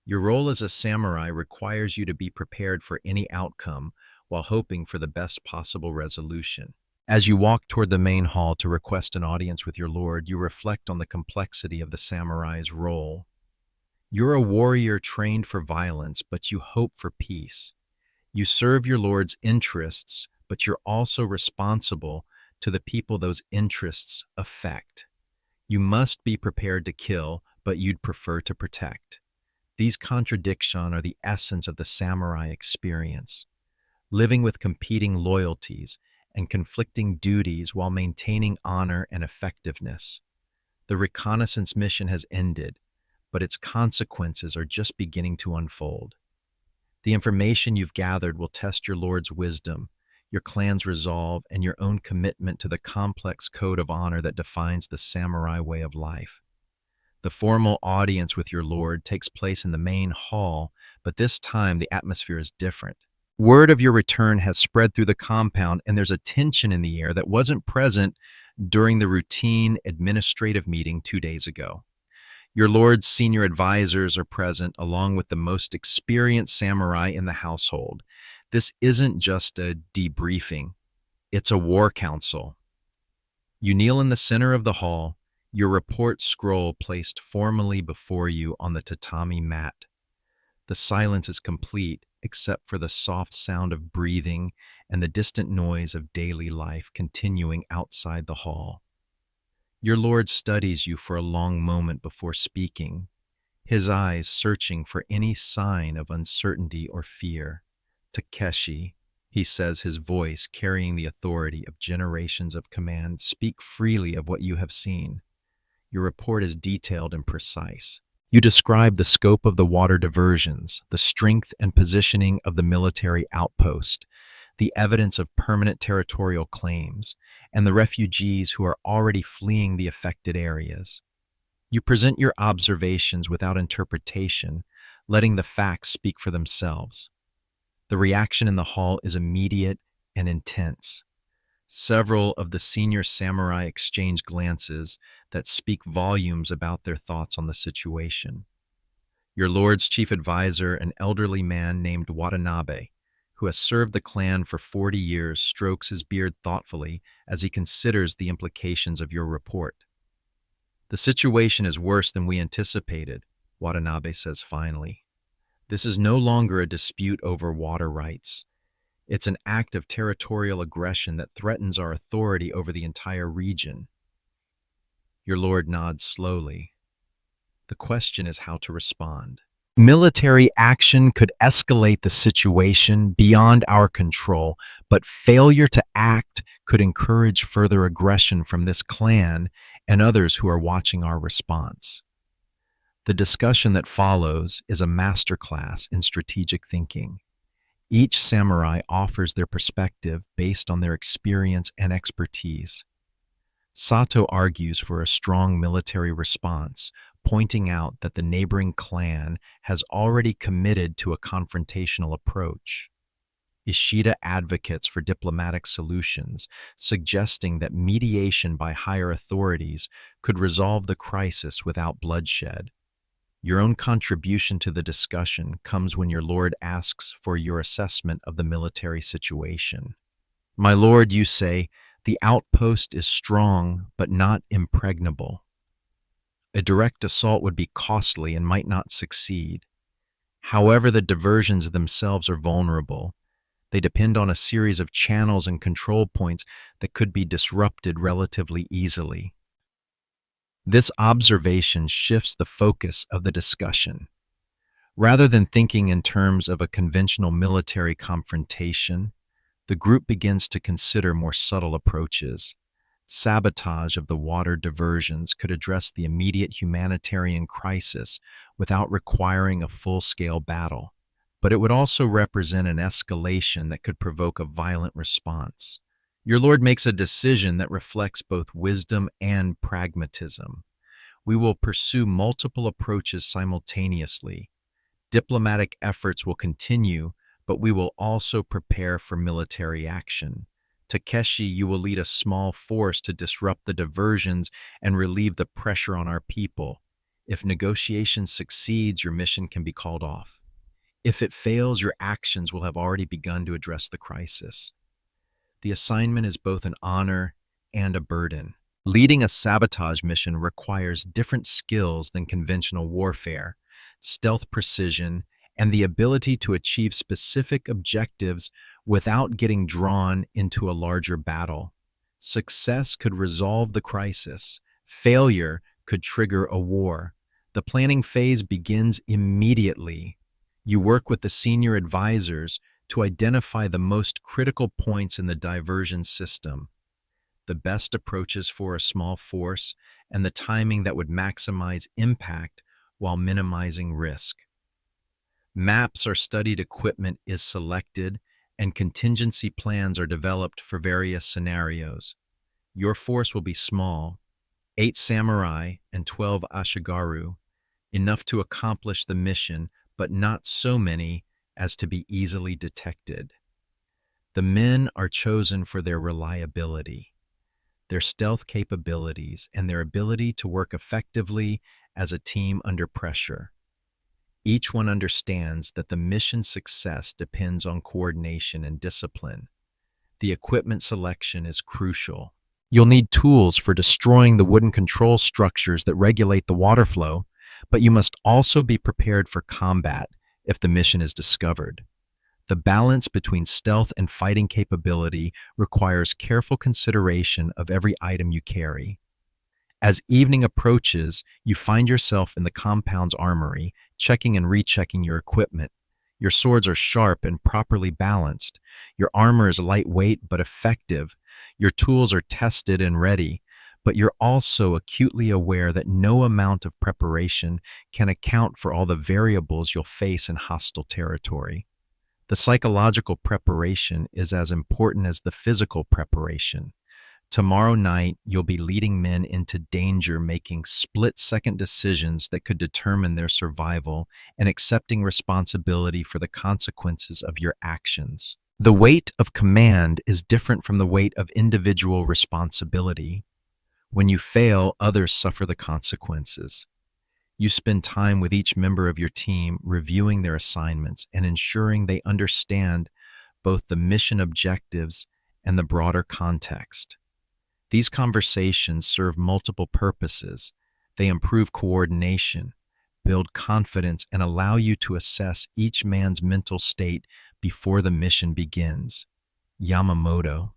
S1: Your role as a samurai requires you to be prepared for any outcome while hoping for the best possible resolution. As you walk toward the main hall to request an audience with your Lord, you reflect on the complexity of the samurai's role. You're a warrior trained for violence, but you hope for peace. You serve your Lord's interests, but you're also responsible to the people those interests affect. You must be prepared to kill, but you'd prefer to protect. These contradictions are the essence of the samurai experience, living with competing loyalties and conflicting duties while maintaining honor and effectiveness. The reconnaissance mission has ended, but its consequences are just beginning to unfold. The information you've gathered will test your Lord's wisdom, your clan's resolve, and your own commitment to the complex code of honor that defines the samurai way of life. The formal audience with your Lord takes place in the main hall, but this time the atmosphere is different. Word of your return has spread through the compound, and there's a tension in the air that wasn't present during the routine administrative meeting 2 days ago. Your Lord's senior advisors are present, along with the most experienced samurai in the household. This isn't just a debriefing, it's a war council. You kneel in the center of the hall, your report scroll placed formally before you on the tatami mat. The silence is complete, except for the soft sound of breathing and the distant noise of daily life continuing outside the hall. Your Lord studies you for a long moment before speaking. his eyes searching for any sign of uncertainty or fear. "Takeshi," he says, his voice carrying the authority of generations of command, "speak freely of what you have seen. Your report is detailed and precise. You describe the scope of the water diversions, the strength and positioning of the military outpost, the evidence of permanent territorial claims, and the refugees who are already fleeing the affected areas. You present your observations without interpretation, letting the facts speak for themselves. The reaction in the hall is immediate and intense. Several of the senior samurai exchange glances that speak volumes about their thoughts on the situation. Your lord's chief advisor, an elderly man named Watanabe, who has served the clan for 40 years, strokes his beard thoughtfully as he considers the implications of your report. "The situation is worse than we anticipated," Watanabe says finally. "This is no longer a dispute over water rights. It's an act of territorial aggression that threatens our authority over the entire region." Your lord nods slowly. The question is how to respond. Military action could escalate the situation beyond our control, but failure to act could encourage further aggression from this clan and others who are watching our response. The discussion that follows is a masterclass in strategic thinking. Each samurai offers their perspective based on their experience and expertise. Sato argues for a strong military response, pointing out that the neighboring clan has already committed to a confrontational approach. Ishida advocates for diplomatic solutions, suggesting that mediation by higher authorities could resolve the crisis without bloodshed. Your own contribution to the discussion comes when your lord asks for your assessment of the military situation. "My lord," you say, "the outpost is strong but not impregnable. A direct assault would be costly and might not succeed. However, the diversions themselves are vulnerable. They depend on a series of channels and control points that could be disrupted relatively easily." This observation shifts the focus of the discussion. Rather than thinking in terms of a conventional military confrontation, the group begins to consider more subtle approaches. Sabotage of the water diversions could address the immediate humanitarian crisis without requiring a full-scale battle, but it would also represent an escalation that could provoke a violent response. Your lord makes a decision that reflects both wisdom and pragmatism. "We will pursue multiple approaches simultaneously. Diplomatic efforts will continue, but we will also prepare for military action. Takeshi, you will lead a small force to disrupt the diversions and relieve the pressure on our people. If negotiation succeeds, your mission can be called off. If it fails, your actions will have already begun to address the crisis." The assignment is both an honor and a burden. Leading a sabotage mission requires different skills than conventional warfare: stealth precision, and the ability to achieve specific objectives without getting drawn into a larger battle. Success could resolve the crisis. Failure could trigger a war. The planning phase begins immediately. You work with the senior advisors to identify the most critical points in the diversion system, the best approaches for a small force, and the timing that would maximize impact while minimizing risk. Maps are studied, equipment is selected, and contingency plans are developed for various scenarios. Your force will be small, 8 samurai and 12 ashigaru, enough to accomplish the mission, but not so many as to be easily detected. The men are chosen for their reliability, their stealth capabilities, and their ability to work effectively as a team under pressure. Each one understands that the mission's success depends on coordination and discipline. The equipment selection is crucial. You'll need tools for destroying the wooden control structures that regulate the water flow, but you must also be prepared for combat if the mission is discovered. The balance between stealth and fighting capability requires careful consideration of every item you carry. As evening approaches, you find yourself in the compound's armory, checking and rechecking your equipment. Your swords are sharp and properly balanced. Your armor is lightweight but effective. Your tools are tested and ready, but you're also acutely aware that no amount of preparation can account for all the variables you'll face in hostile territory. The psychological preparation is as important as the physical preparation. Tomorrow night, you'll be leading men into danger, making split-second decisions that could determine their survival and accepting responsibility for the consequences of your actions. The weight of command is different from the weight of individual responsibility. When you fail, others suffer the consequences. You spend time with each member of your team, reviewing their assignments and ensuring they understand both the mission objectives and the broader context. These conversations serve multiple purposes. They improve coordination, build confidence, and allow you to assess each man's mental state before the mission begins. Yamamoto.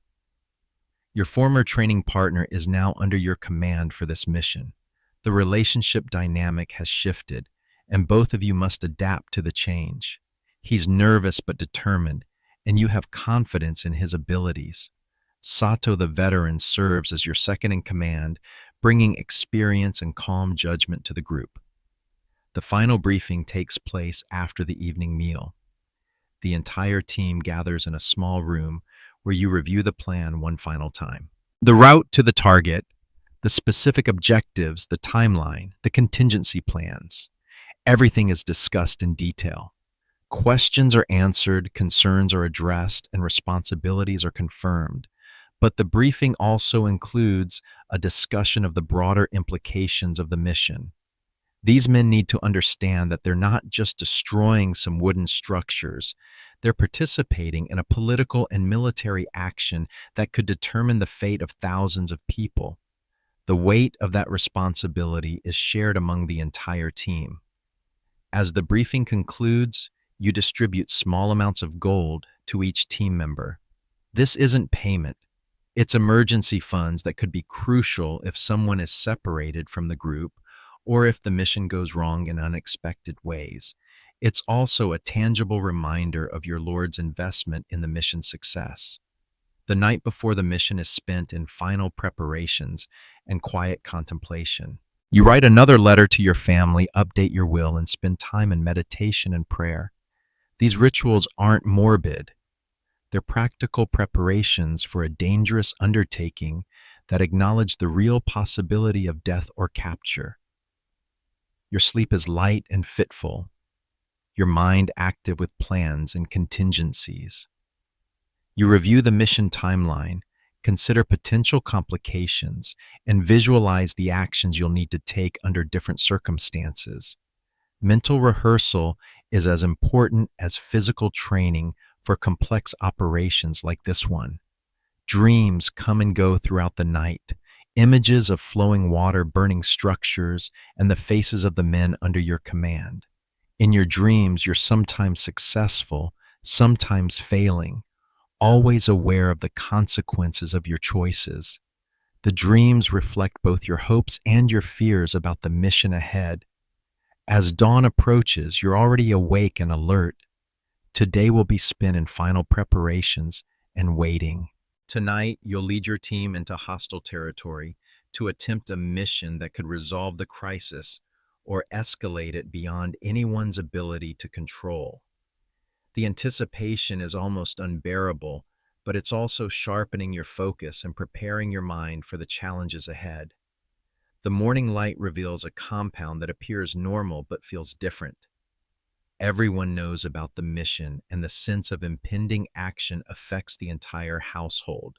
S1: Your former training partner is now under your command for this mission. The relationship dynamic has shifted, and both of you must adapt to the change. He's nervous but determined, and you have confidence in his abilities. Sato the veteran serves as your second in command, bringing experience and calm judgment to the group. The final briefing takes place after the evening meal. The entire team gathers in a small room where you review the plan one final time. The route to the target, the specific objectives, the timeline, the contingency plans. Everything is discussed in detail. Questions are answered, concerns are addressed, and responsibilities are confirmed. But the briefing also includes a discussion of the broader implications of the mission. These men need to understand that they're not just destroying some wooden structures, they're participating in a political and military action that could determine the fate of thousands of people. The weight of that responsibility is shared among the entire team. As the briefing concludes, you distribute small amounts of gold to each team member. This isn't payment. It's emergency funds that could be crucial if someone is separated from the group or if the mission goes wrong in unexpected ways. It's also a tangible reminder of your Lord's investment in the mission's success. The night before the mission is spent in final preparations and quiet contemplation. You write another letter to your family, update your will, and spend time in meditation and prayer. These rituals aren't morbid. They're practical preparations for a dangerous undertaking that acknowledge the real possibility of death or capture. Your sleep is light and fitful, your mind active with plans and contingencies. You review the mission timeline, consider potential complications, and visualize the actions you'll need to take under different circumstances. Mental rehearsal is as important as physical training for complex operations like this one. Dreams come and go throughout the night, images of flowing water, burning structures, and the faces of the men under your command. In your dreams, you're sometimes successful, sometimes failing, always aware of the consequences of your choices. The dreams reflect both your hopes and your fears about the mission ahead. As dawn approaches, you're already awake and alert. Today will be spent in final preparations and waiting. Tonight, you'll lead your team into hostile territory to attempt a mission that could resolve the crisis or escalate it beyond anyone's ability to control. The anticipation is almost unbearable, but it's also sharpening your focus and preparing your mind for the challenges ahead. The morning light reveals a compound that appears normal but feels different. Everyone knows about the mission, and the sense of impending action affects the entire household.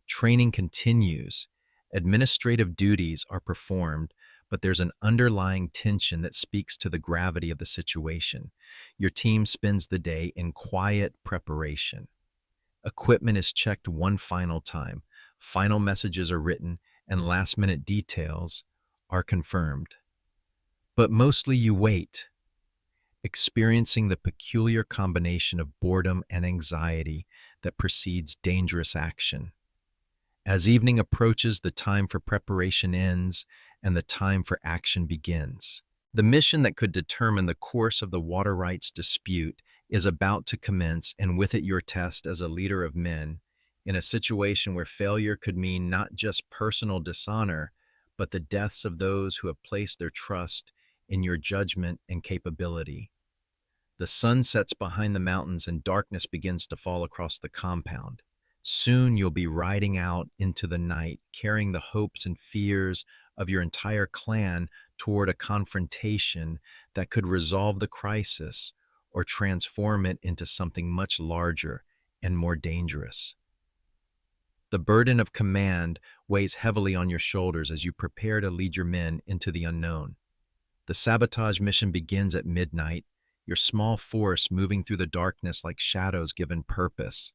S1: Training continues. Administrative duties are performed, but there's an underlying tension that speaks to the gravity of the situation. Your team spends the day in quiet preparation. Equipment is checked one final time, final messages are written, and last-minute details are confirmed. But mostly you wait, experiencing the peculiar combination of boredom and anxiety that precedes dangerous action. As evening approaches, the time for preparation ends and the time for action begins. The mission that could determine the course of the water rights dispute is about to commence, and with it your test as a leader of men, in a situation where failure could mean not just personal dishonor, but the deaths of those who have placed their trust in your judgment and capability. The sun sets behind the mountains and darkness begins to fall across the compound. Soon you'll be riding out into the night, carrying the hopes and fears of your entire clan toward a confrontation that could resolve the crisis or transform it into something much larger and more dangerous. The burden of command weighs heavily on your shoulders as you prepare to lead your men into the unknown. The sabotage mission begins at midnight, your small force moving through the darkness like shadows given purpose.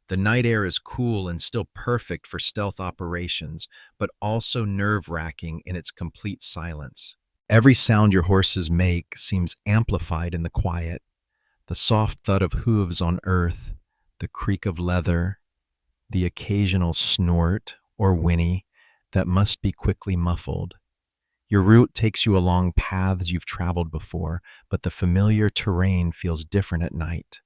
S1: The night air is cool and still perfect for stealth operations, but also nerve-wracking in its complete silence. Every sound your horses make seems amplified in the quiet. The soft thud of hooves on earth, the creak of leather, the occasional snort or whinny that must be quickly muffled. Your route takes you along paths you've traveled before, but the familiar terrain feels different at night.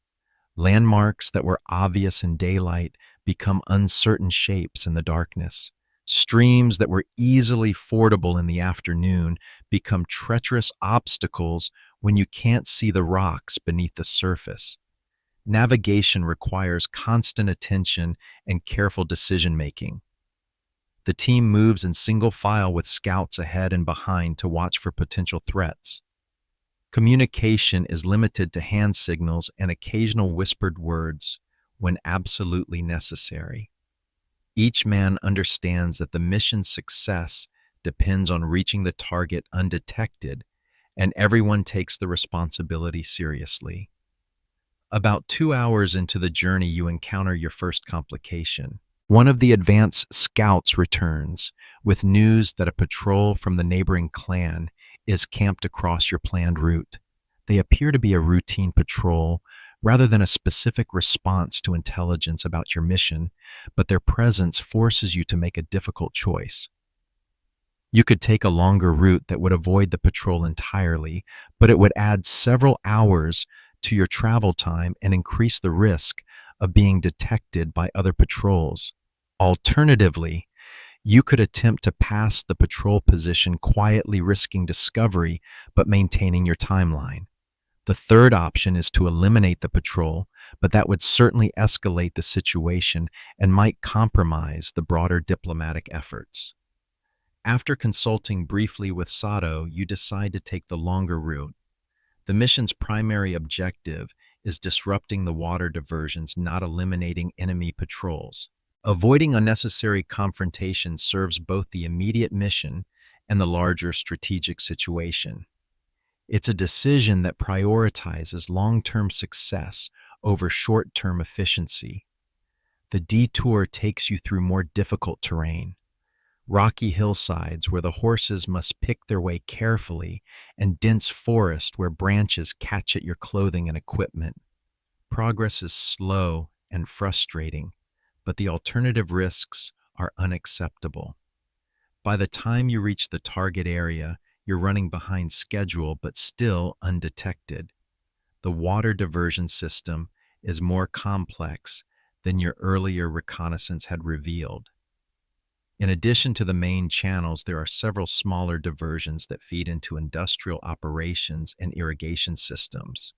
S1: Landmarks that were obvious in daylight become uncertain shapes in the darkness. Streams that were easily fordable in the afternoon become treacherous obstacles when you can't see the rocks beneath the surface. Navigation requires constant attention and careful decision-making. The team moves in single file with scouts ahead and behind to watch for potential threats. Communication is limited to hand signals and occasional whispered words when absolutely necessary. Each man understands that the mission's success depends on reaching the target undetected, and everyone takes the responsibility seriously. About 2 hours into the journey, you encounter your first complication. One of the advance scouts returns with news that a patrol from the neighboring clan is camped across your planned route. They appear to be a routine patrol rather than a specific response to intelligence about your mission, but their presence forces you to make a difficult choice. You could take a longer route that would avoid the patrol entirely, but it would add several hours to your travel time and increase the risk of being detected by other patrols. Alternatively, you could attempt to pass the patrol position quietly, risking discovery but maintaining your timeline. The third option is to eliminate the patrol, but that would certainly escalate the situation and might compromise the broader diplomatic efforts. After consulting briefly with Sato, you decide to take the longer route. The mission's primary objective is disrupting the water diversions, not eliminating enemy patrols. Avoiding unnecessary confrontation serves both the immediate mission and the larger strategic situation. It's a decision that prioritizes long-term success over short-term efficiency. The detour takes you through more difficult terrain, rocky hillsides where the horses must pick their way carefully, and dense forest where branches catch at your clothing and equipment. Progress is slow and frustrating, but the alternative risks are unacceptable. By the time you reach the target area, you're running behind schedule but still undetected. The water diversion system is more complex than your earlier reconnaissance had revealed. In addition to the main channels, there are several smaller diversions that feed into industrial operations and irrigation systems.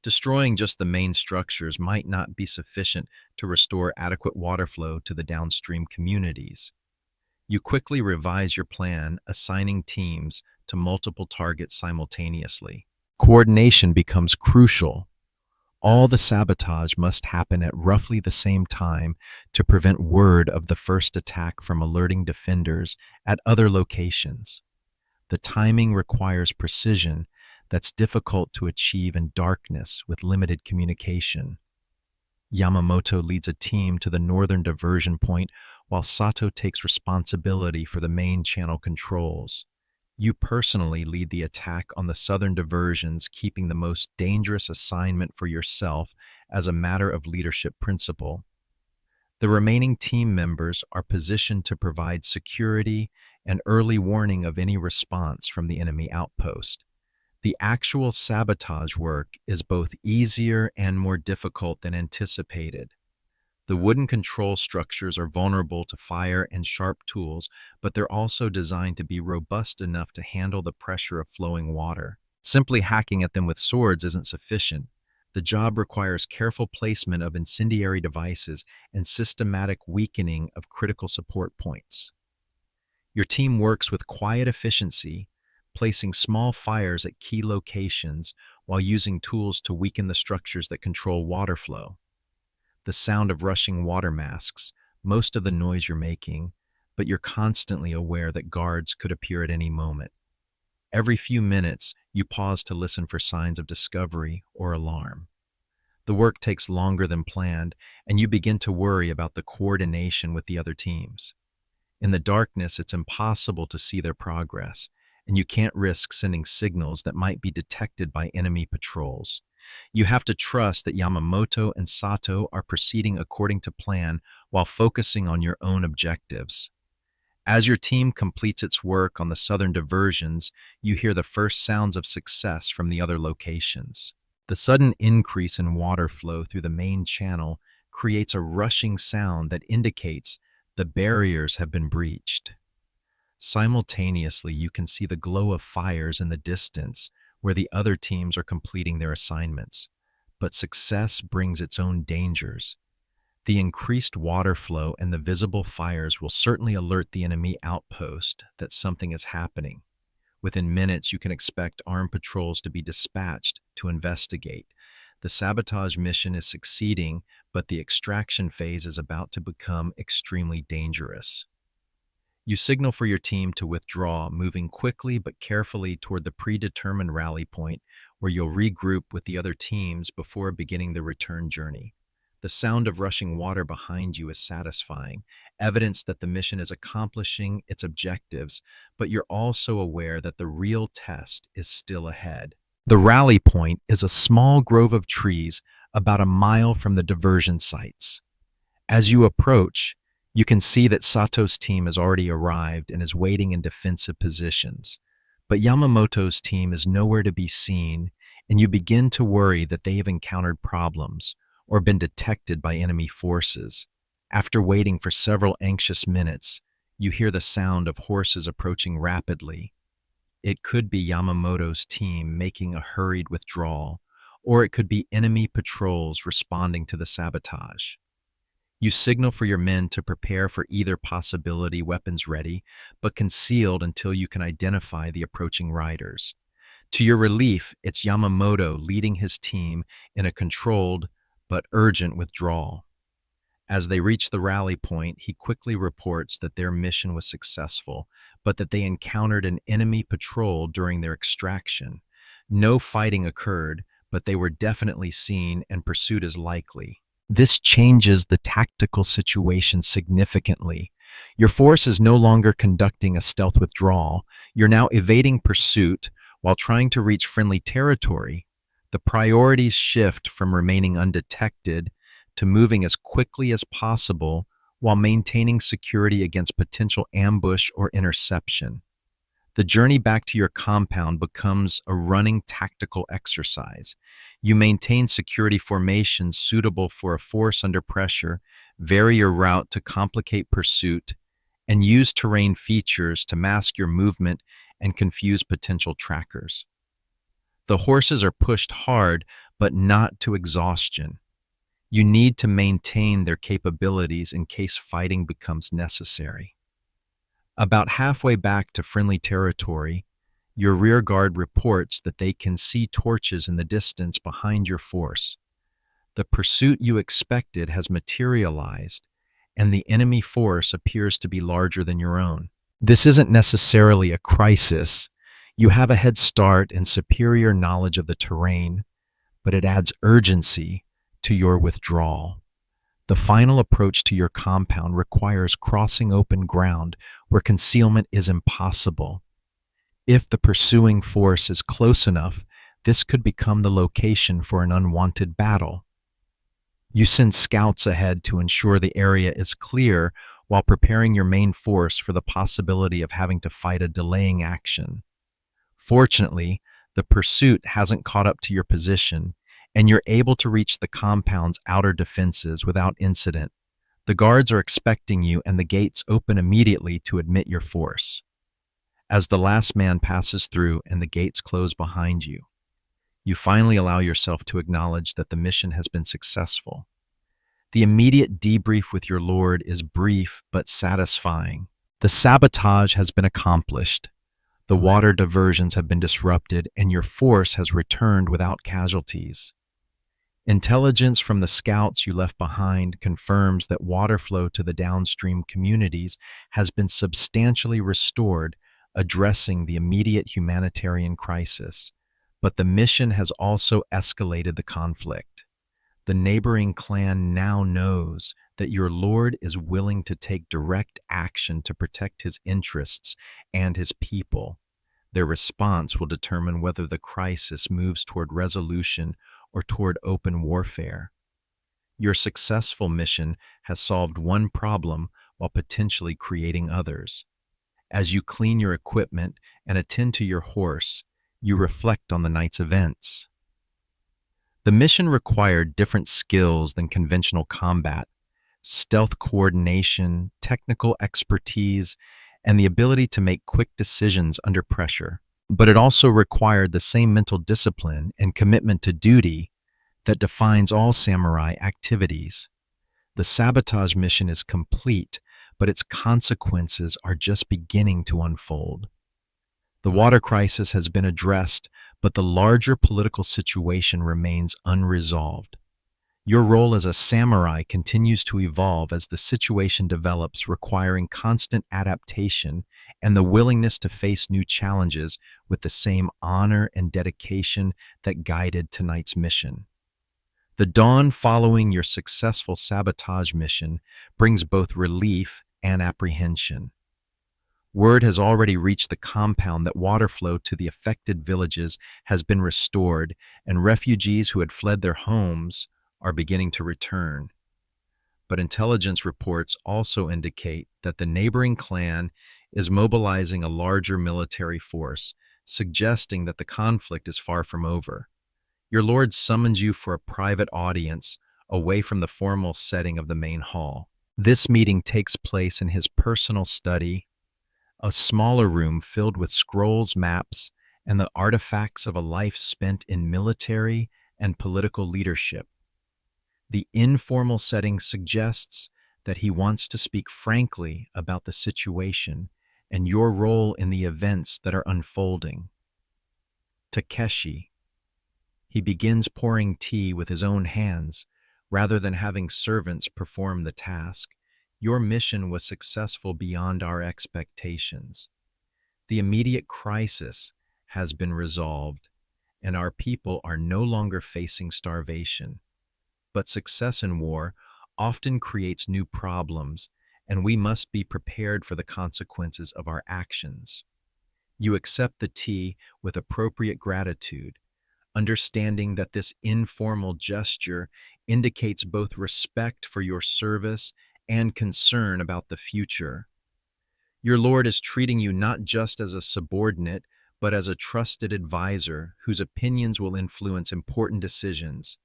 S1: Destroying just the main structures might not be sufficient to restore adequate water flow to the downstream communities. You quickly revise your plan, assigning teams to multiple targets simultaneously. Coordination becomes crucial. All the sabotage must happen at roughly the same time to prevent word of the first attack from alerting defenders at other locations. The timing requires precision that's difficult to achieve in darkness with limited communication. Yamamoto leads a team to the northern diversion point, while Sato takes responsibility for the main channel controls. You personally lead the attack on the southern diversions, keeping the most dangerous assignment for yourself as a matter of leadership principle. The remaining team members are positioned to provide security and early warning of any response from the enemy outpost. The actual sabotage work is both easier and more difficult than anticipated. The wooden control structures are vulnerable to fire and sharp tools, but they're also designed to be robust enough to handle the pressure of flowing water. Simply hacking at them with swords isn't sufficient. The job requires careful placement of incendiary devices and systematic weakening of critical support points. Your team works with quiet efficiency, placing small fires at key locations while using tools to weaken the structures that control water flow. The sound of rushing water masks most of the noise you're making, but you're constantly aware that guards could appear at any moment. Every few minutes, you pause to listen for signs of discovery or alarm. The work takes longer than planned, and you begin to worry about the coordination with the other teams. In the darkness, it's impossible to see their progress, and you can't risk sending signals that might be detected by enemy patrols. You have to trust that Yamamoto and Sato are proceeding according to plan while focusing on your own objectives. As your team completes its work on the southern diversions, you hear the first sounds of success from the other locations. The sudden increase in water flow through the main channel creates a rushing sound that indicates the barriers have been breached. Simultaneously, you can see the glow of fires in the distance where the other teams are completing their assignments. But success brings its own dangers. The increased water flow and the visible fires will certainly alert the enemy outpost that something is happening. Within minutes, you can expect armed patrols to be dispatched to investigate. The sabotage mission is succeeding, but the extraction phase is about to become extremely dangerous. You signal for your team to withdraw, moving quickly but carefully toward the predetermined rally point where you'll regroup with the other teams before beginning the return journey. The sound of rushing water behind you is satisfying, evidence that the mission is accomplishing its objectives, but you're also aware that the real test is still ahead. The rally point is a small grove of trees about a mile from the diversion sites. As you approach, you can see that Sato's team has already arrived and is waiting in defensive positions. But Yamamoto's team is nowhere to be seen, and you begin to worry that they have encountered problems or been detected by enemy forces. After waiting for several anxious minutes, you hear the sound of horses approaching rapidly. It could be Yamamoto's team making a hurried withdrawal, or it could be enemy patrols responding to the sabotage. You signal for your men to prepare for either possibility, weapons ready, but concealed until you can identify the approaching riders. To your relief, it's Yamamoto leading his team in a controlled but urgent withdrawal. As they reach the rally point, he quickly reports that their mission was successful, but that they encountered an enemy patrol during their extraction. No fighting occurred, but they were definitely seen and pursuit is likely. This changes the tactical situation significantly. Your force is no longer conducting a stealth withdrawal. You're now evading pursuit while trying to reach friendly territory. The priorities shift from remaining undetected to moving as quickly as possible while maintaining security against potential ambush or interception. The journey back to your compound becomes a running tactical exercise. You maintain security formations suitable for a force under pressure, vary your route to complicate pursuit, and use terrain features to mask your movement and confuse potential trackers. The horses are pushed hard, but not to exhaustion. You need to maintain their capabilities in case fighting becomes necessary. About halfway back to friendly territory, your rear guard reports that they can see torches in the distance behind your force. The pursuit you expected has materialized, and the enemy force appears to be larger than your own. This isn't necessarily a crisis. You have a head start and superior knowledge of the terrain, but it adds urgency to your withdrawal. The final approach to your compound requires crossing open ground where concealment is impossible. If the pursuing force is close enough, this could become the location for an unwanted battle. You send scouts ahead to ensure the area is clear while preparing your main force for the possibility of having to fight a delaying action. Fortunately, the pursuit hasn't caught up to your position, and you're able to reach the compound's outer defenses without incident. The guards are expecting you, and the gates open immediately to admit your force. As the last man passes through and the gates close behind you, you finally allow yourself to acknowledge that the mission has been successful. The immediate debrief with your lord is brief but satisfying. The sabotage has been accomplished. The water diversions have been disrupted, and your force has returned without casualties. Intelligence from the scouts you left behind confirms that water flow to the downstream communities has been substantially restored, addressing the immediate humanitarian crisis. But the mission has also escalated the conflict. The neighboring clan now knows that your lord is willing to take direct action to protect his interests and his people. Their response will determine whether the crisis moves toward resolution or toward open warfare. Your successful mission has solved one problem while potentially creating others. As you clean your equipment and attend to your horse, you reflect on the night's events. The mission required different skills than conventional combat: stealth coordination, technical expertise, and the ability to make quick decisions under pressure. But it also required the same mental discipline and commitment to duty that defines all samurai activities. The sabotage mission is complete, but its consequences are just beginning to unfold. The water crisis has been addressed, but the larger political situation remains unresolved. Your role as a samurai continues to evolve as the situation develops, requiring constant adaptation and the willingness to face new challenges with the same honor and dedication that guided tonight's mission. The dawn following your successful sabotage mission brings both relief and apprehension. Word has already reached the compound that water flow to the affected villages has been restored, and refugees who had fled their homes are beginning to return. But intelligence reports also indicate that the neighboring clan is mobilizing a larger military force, suggesting that the conflict is far from over. Your lord summons you for a private audience away from the formal setting of the main hall. This meeting takes place in his personal study, a smaller room filled with scrolls, maps, and the artifacts of a life spent in military and political leadership. The informal setting suggests that he wants to speak frankly about the situation and your role in the events that are unfolding. Takeshi. He begins pouring tea with his own hands, rather than having servants perform the task. Your mission was successful beyond our expectations. The immediate crisis has been resolved, and our people are no longer facing starvation. But success in war often creates new problems, and we must be prepared for the consequences of our actions. You accept the tea with appropriate gratitude, understanding that this informal gesture indicates both respect for your service and concern about the future. Your lord is treating you not just as a subordinate, but as a trusted advisor whose opinions will influence important decisions.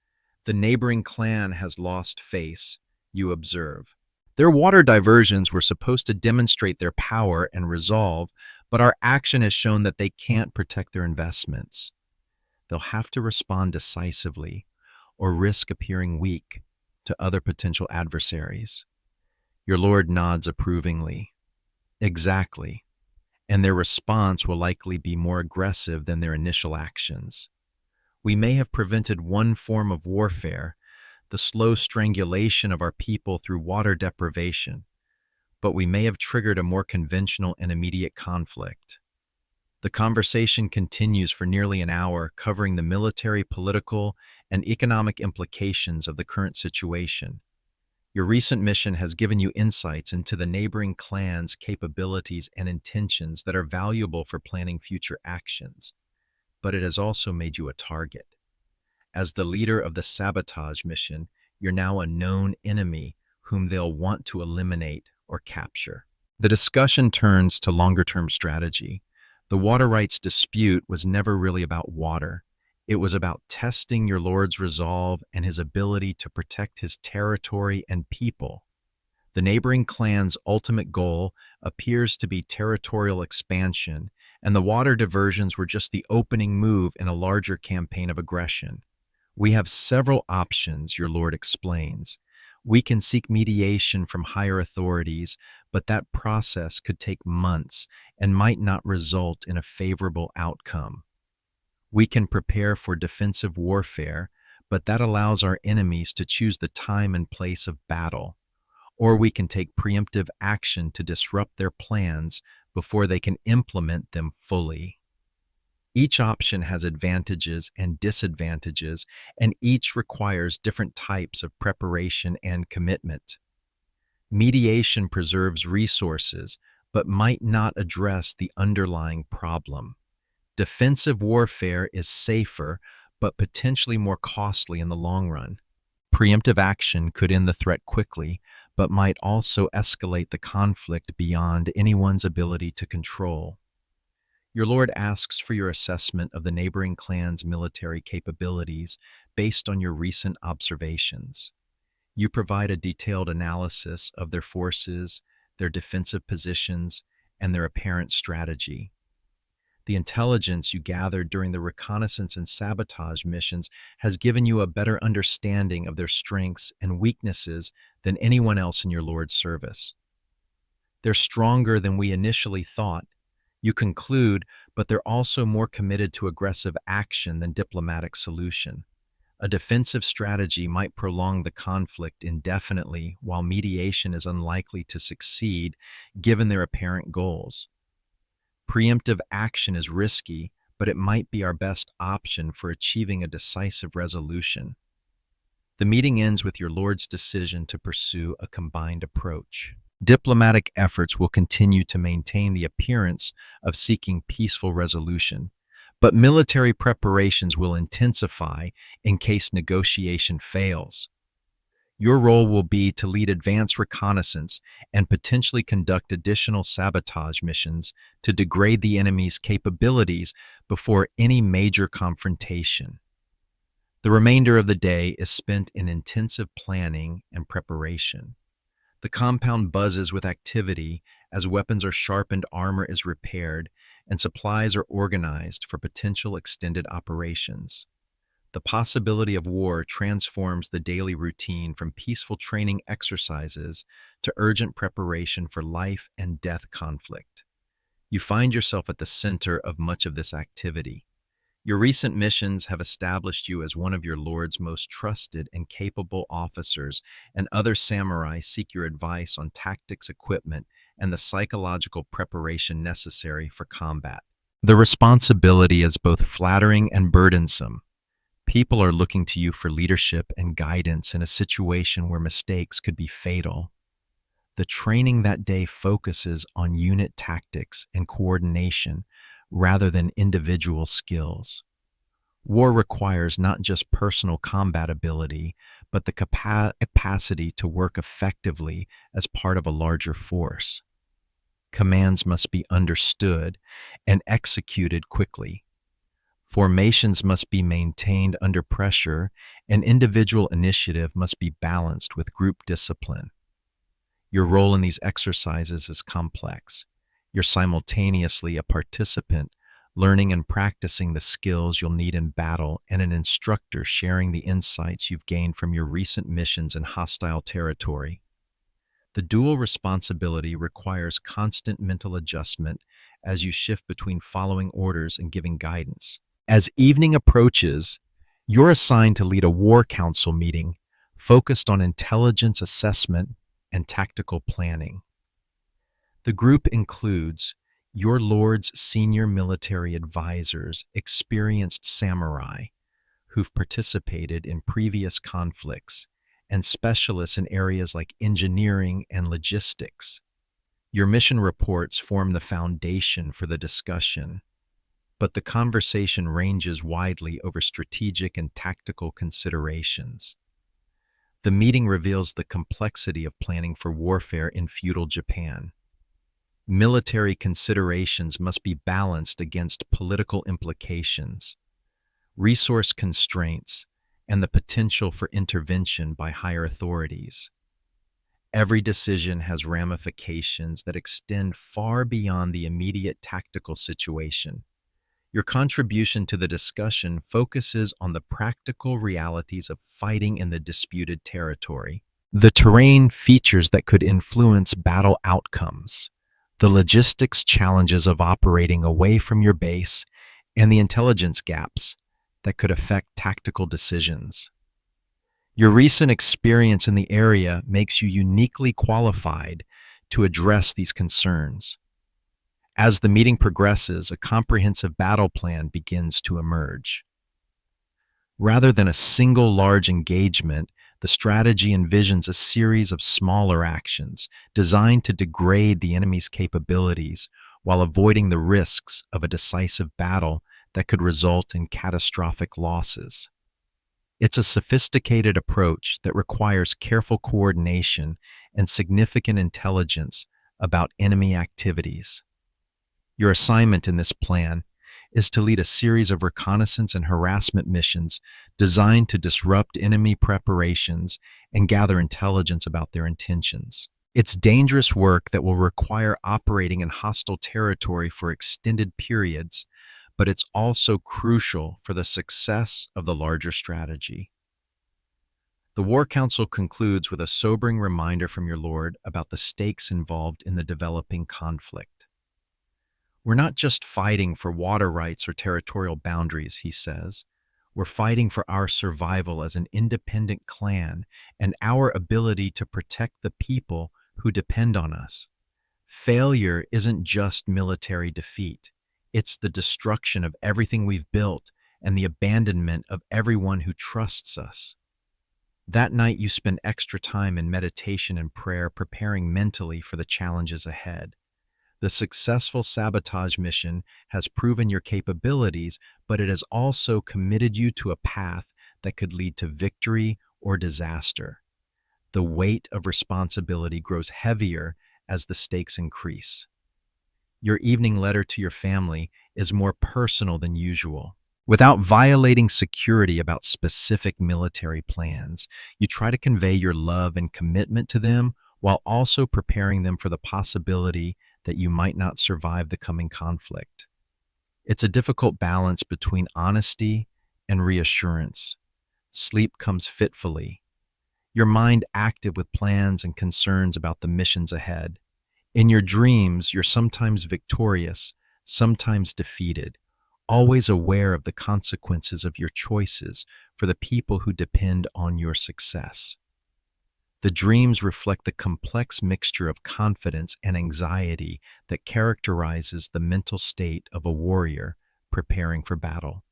S1: The neighboring clan has lost face, you observe. Their water diversions were supposed to demonstrate their power and resolve, but our action has shown that they can't protect their investments. They'll have to respond decisively or risk appearing weak to other potential adversaries. Your lord nods approvingly. Exactly. And their response will likely be more aggressive than their initial actions. We may have prevented one form of warfare, the slow strangulation of our people through water deprivation, but we may have triggered a more conventional and immediate conflict. The conversation continues for nearly an hour, covering the military, political, and economic implications of the current situation. Your recent mission has given you insights into the neighboring clan's capabilities and intentions that are valuable for planning future actions, but it has also made you a target. As the leader of the sabotage mission, You're now a known enemy whom they'll want to eliminate or capture. The discussion turns to longer-term strategy. The water rights dispute was never really about water. It was about testing your lord's resolve and his ability to protect his territory and people. The neighboring clan's ultimate goal appears to be territorial expansion, and the water diversions were just the opening move in a larger campaign of aggression. We have several options, your lord explains. We can seek mediation from higher authorities, but that process could take months and might not result in a favorable outcome. We can prepare for defensive warfare, but that allows our enemies to choose the time and place of battle. Or we can take preemptive action to disrupt their plans before they can implement them fully. Each option has advantages and disadvantages, and each requires different types of preparation and commitment. Mediation preserves resources, but might not address the underlying problem. Defensive warfare is safer, but potentially more costly in the long run. Preemptive action could end the threat quickly, but might also escalate the conflict beyond anyone's ability to control. Your lord asks for your assessment of the neighboring clan's military capabilities based on your recent observations. You provide a detailed analysis of their forces, their defensive positions, and their apparent strategy. The intelligence you gathered during the reconnaissance and sabotage missions has given you a better understanding of their strengths and weaknesses than anyone else in your lord's service. They're stronger than we initially thought, you conclude, but they're also more committed to aggressive action than diplomatic solution. A defensive strategy might prolong the conflict indefinitely, while mediation is unlikely to succeed given their apparent goals. Preemptive action is risky, but it might be our best option for achieving a decisive resolution. The meeting ends with your lord's decision to pursue a combined approach. Diplomatic efforts will continue to maintain the appearance of seeking peaceful resolution, but military preparations will intensify in case negotiation fails. Your role will be to lead advanced reconnaissance and potentially conduct additional sabotage missions to degrade the enemy's capabilities before any major confrontation. The remainder of the day is spent in intensive planning and preparation. The compound buzzes with activity as weapons are sharpened, armor is repaired, and supplies are organized for potential extended operations. The possibility of war transforms the daily routine from peaceful training exercises to urgent preparation for life and death conflict. You find yourself at the center of much of this activity. Your recent missions have established you as one of your lord's most trusted and capable officers, and other samurai seek your advice on tactics, equipment, and the psychological preparation necessary for combat. The responsibility is both flattering and burdensome. People are looking to you for leadership and guidance in a situation where mistakes could be fatal. The training that day focuses on unit tactics and coordination rather than individual skills. War requires not just personal combat ability, but the capacity to work effectively as part of a larger force. Commands must be understood and executed quickly. Formations must be maintained under pressure, and individual initiative must be balanced with group discipline. Your role in these exercises is complex. You're simultaneously a participant, learning and practicing the skills you'll need in battle, and an instructor sharing the insights you've gained from your recent missions in hostile territory. The dual responsibility requires constant mental adjustment as you shift between following orders and giving guidance. As evening approaches, you're assigned to lead a war council meeting focused on intelligence assessment and tactical planning. The group includes your lord's senior military advisors, experienced samurai who've participated in previous conflicts, and specialists in areas like engineering and logistics. Your mission reports form the foundation for the discussion, but the conversation ranges widely over strategic and tactical considerations. The meeting reveals the complexity of planning for warfare in feudal Japan. Military considerations must be balanced against political implications, resource constraints, and the potential for intervention by higher authorities. Every decision has ramifications that extend far beyond the immediate tactical situation. Your contribution to the discussion focuses on the practical realities of fighting in the disputed territory, the terrain features that could influence battle outcomes, the logistics challenges of operating away from your base, and the intelligence gaps that could affect tactical decisions. Your recent experience in the area makes you uniquely qualified to address these concerns. As the meeting progresses, a comprehensive battle plan begins to emerge. Rather than a single large engagement, the strategy envisions a series of smaller actions designed to degrade the enemy's capabilities while avoiding the risks of a decisive battle that could result in catastrophic losses. It's a sophisticated approach that requires careful coordination and significant intelligence about enemy activities. Your assignment in this plan is to lead a series of reconnaissance and harassment missions designed to disrupt enemy preparations and gather intelligence about their intentions. It's dangerous work that will require operating in hostile territory for extended periods, but it's also crucial for the success of the larger strategy. The War Council concludes with a sobering reminder from your Lord about the stakes involved in the developing conflict. We're not just fighting for water rights or territorial boundaries, he says. We're fighting for our survival as an independent clan and our ability to protect the people who depend on us. Failure isn't just military defeat. It's the destruction of everything we've built and the abandonment of everyone who trusts us. That night, you spend extra time in meditation and prayer, preparing mentally for the challenges ahead. The successful sabotage mission has proven your capabilities, but it has also committed you to a path that could lead to victory or disaster. The weight of responsibility grows heavier as the stakes increase. Your evening letter to your family is more personal than usual. Without violating security about specific military plans, you try to convey your love and commitment to them while also preparing them for the possibility that you might not survive the coming conflict. It's a difficult balance between honesty and reassurance. Sleep comes fitfully, your mind active with plans and concerns about the missions ahead. In your dreams, you're sometimes victorious, sometimes defeated, always aware of the consequences of your choices for the people who depend on your success. The dreams reflect the complex mixture of confidence and anxiety that characterizes the mental state of a warrior preparing for battle.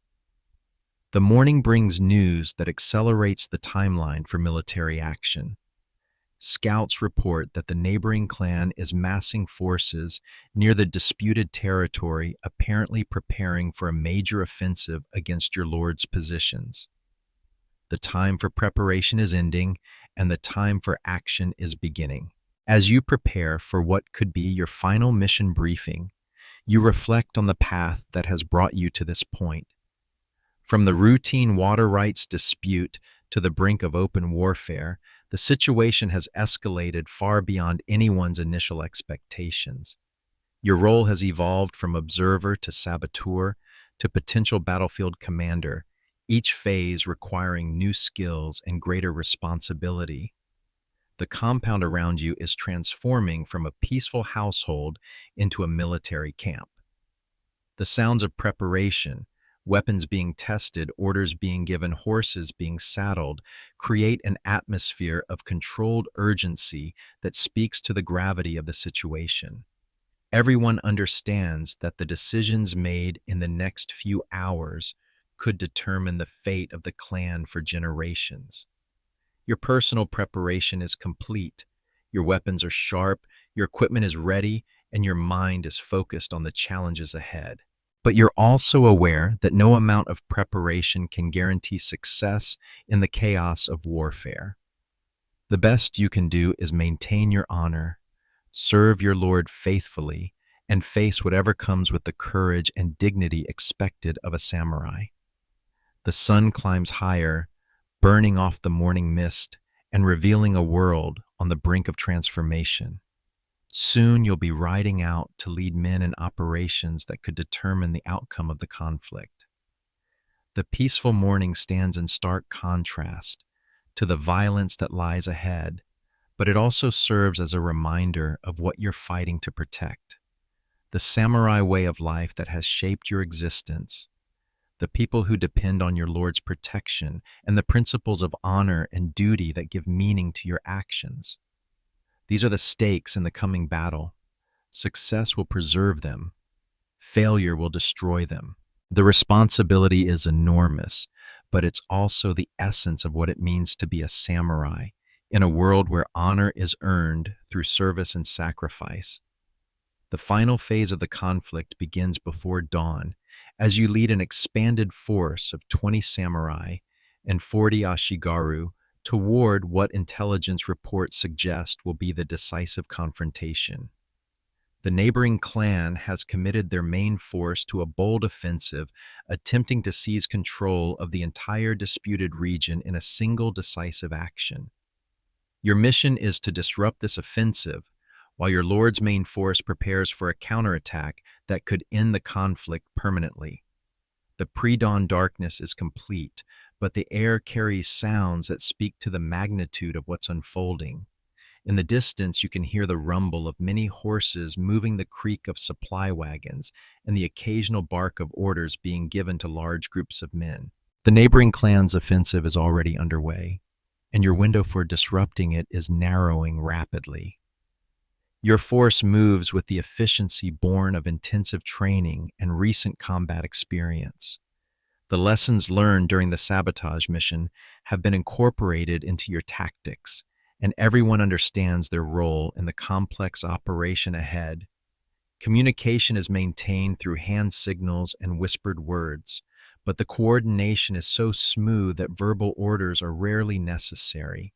S1: The morning brings news that accelerates the timeline for military action. Scouts report that the neighboring clan is massing forces near the disputed territory, apparently preparing for a major offensive against your lord's positions. The time for preparation is ending, and the time for action is beginning. As you prepare for what could be your final mission briefing, you reflect on the path that has brought you to this point. From the routine water rights dispute to the brink of open warfare, the situation has escalated far beyond anyone's initial expectations. Your role has evolved from observer to saboteur to potential battlefield commander, each phase requiring new skills and greater responsibility. The compound around you is transforming from a peaceful household into a military camp. The sounds of preparation, weapons being tested, orders being given, horses being saddled, create an atmosphere of controlled urgency that speaks to the gravity of the situation. Everyone understands that the decisions made in the next few hours could determine the fate of the clan for generations. Your personal preparation is complete. Your weapons are sharp, your equipment is ready, and your mind is focused on the challenges ahead. But you're also aware that no amount of preparation can guarantee success in the chaos of warfare. The best you can do is maintain your honor, serve your Lord faithfully, and face whatever comes with the courage and dignity expected of a samurai. The sun climbs higher, burning off the morning mist and revealing a world on the brink of transformation. Soon you'll be riding out to lead men in operations that could determine the outcome of the conflict. The peaceful morning stands in stark contrast to the violence that lies ahead, but it also serves as a reminder of what you're fighting to protect. The samurai way of life that has shaped your existence, the people who depend on your Lord's protection, and the principles of honor and duty that give meaning to your actions. These are the stakes in the coming battle. Success will preserve them. Failure will destroy them. The responsibility is enormous, but it's also the essence of what it means to be a samurai in a world where honor is earned through service and sacrifice. The final phase of the conflict begins before dawn as you lead an expanded force of 20 samurai and 40 ashigaru toward what intelligence reports suggest will be the decisive confrontation. The neighboring clan has committed their main force to a bold offensive, attempting to seize control of the entire disputed region in a single decisive action. Your mission is to disrupt this offensive, while your Lord's main force prepares for a counterattack that could end the conflict permanently. The pre-dawn darkness is complete, but the air carries sounds that speak to the magnitude of what's unfolding. In the distance, you can hear the rumble of many horses moving the creak of supply wagons and the occasional bark of orders being given to large groups of men. The neighboring clan's offensive is already underway, and your window for disrupting it is narrowing rapidly. Your force moves with the efficiency born of intensive training and recent combat experience. The lessons learned during the sabotage mission have been incorporated into your tactics, and everyone understands their role in the complex operation ahead. Communication is maintained through hand signals and whispered words, but the coordination is so smooth that verbal orders are rarely necessary.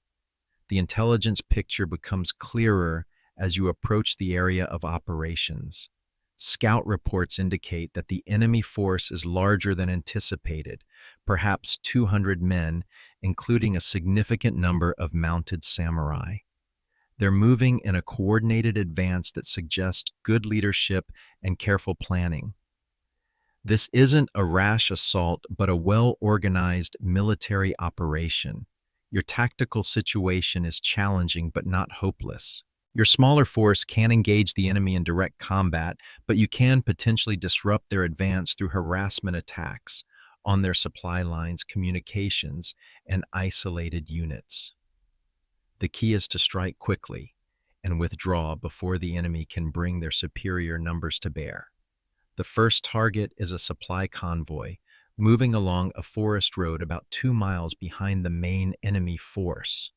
S1: The intelligence picture becomes clearer as you approach the area of operations. Scout reports indicate that the enemy force is larger than anticipated, perhaps 200 men, including a significant number of mounted samurai. They're moving in a coordinated advance that suggests good leadership and careful planning. This isn't a rash assault, but a well-organized military operation. Your tactical situation is challenging but not hopeless. Your smaller force can engage the enemy in direct combat, but you can potentially disrupt their advance through harassment attacks on their supply lines, communications, and isolated units. The key is to strike quickly and withdraw before the enemy can bring their superior numbers to bear. The first target is a supply convoy moving along a forest road about 2 miles behind the main enemy force.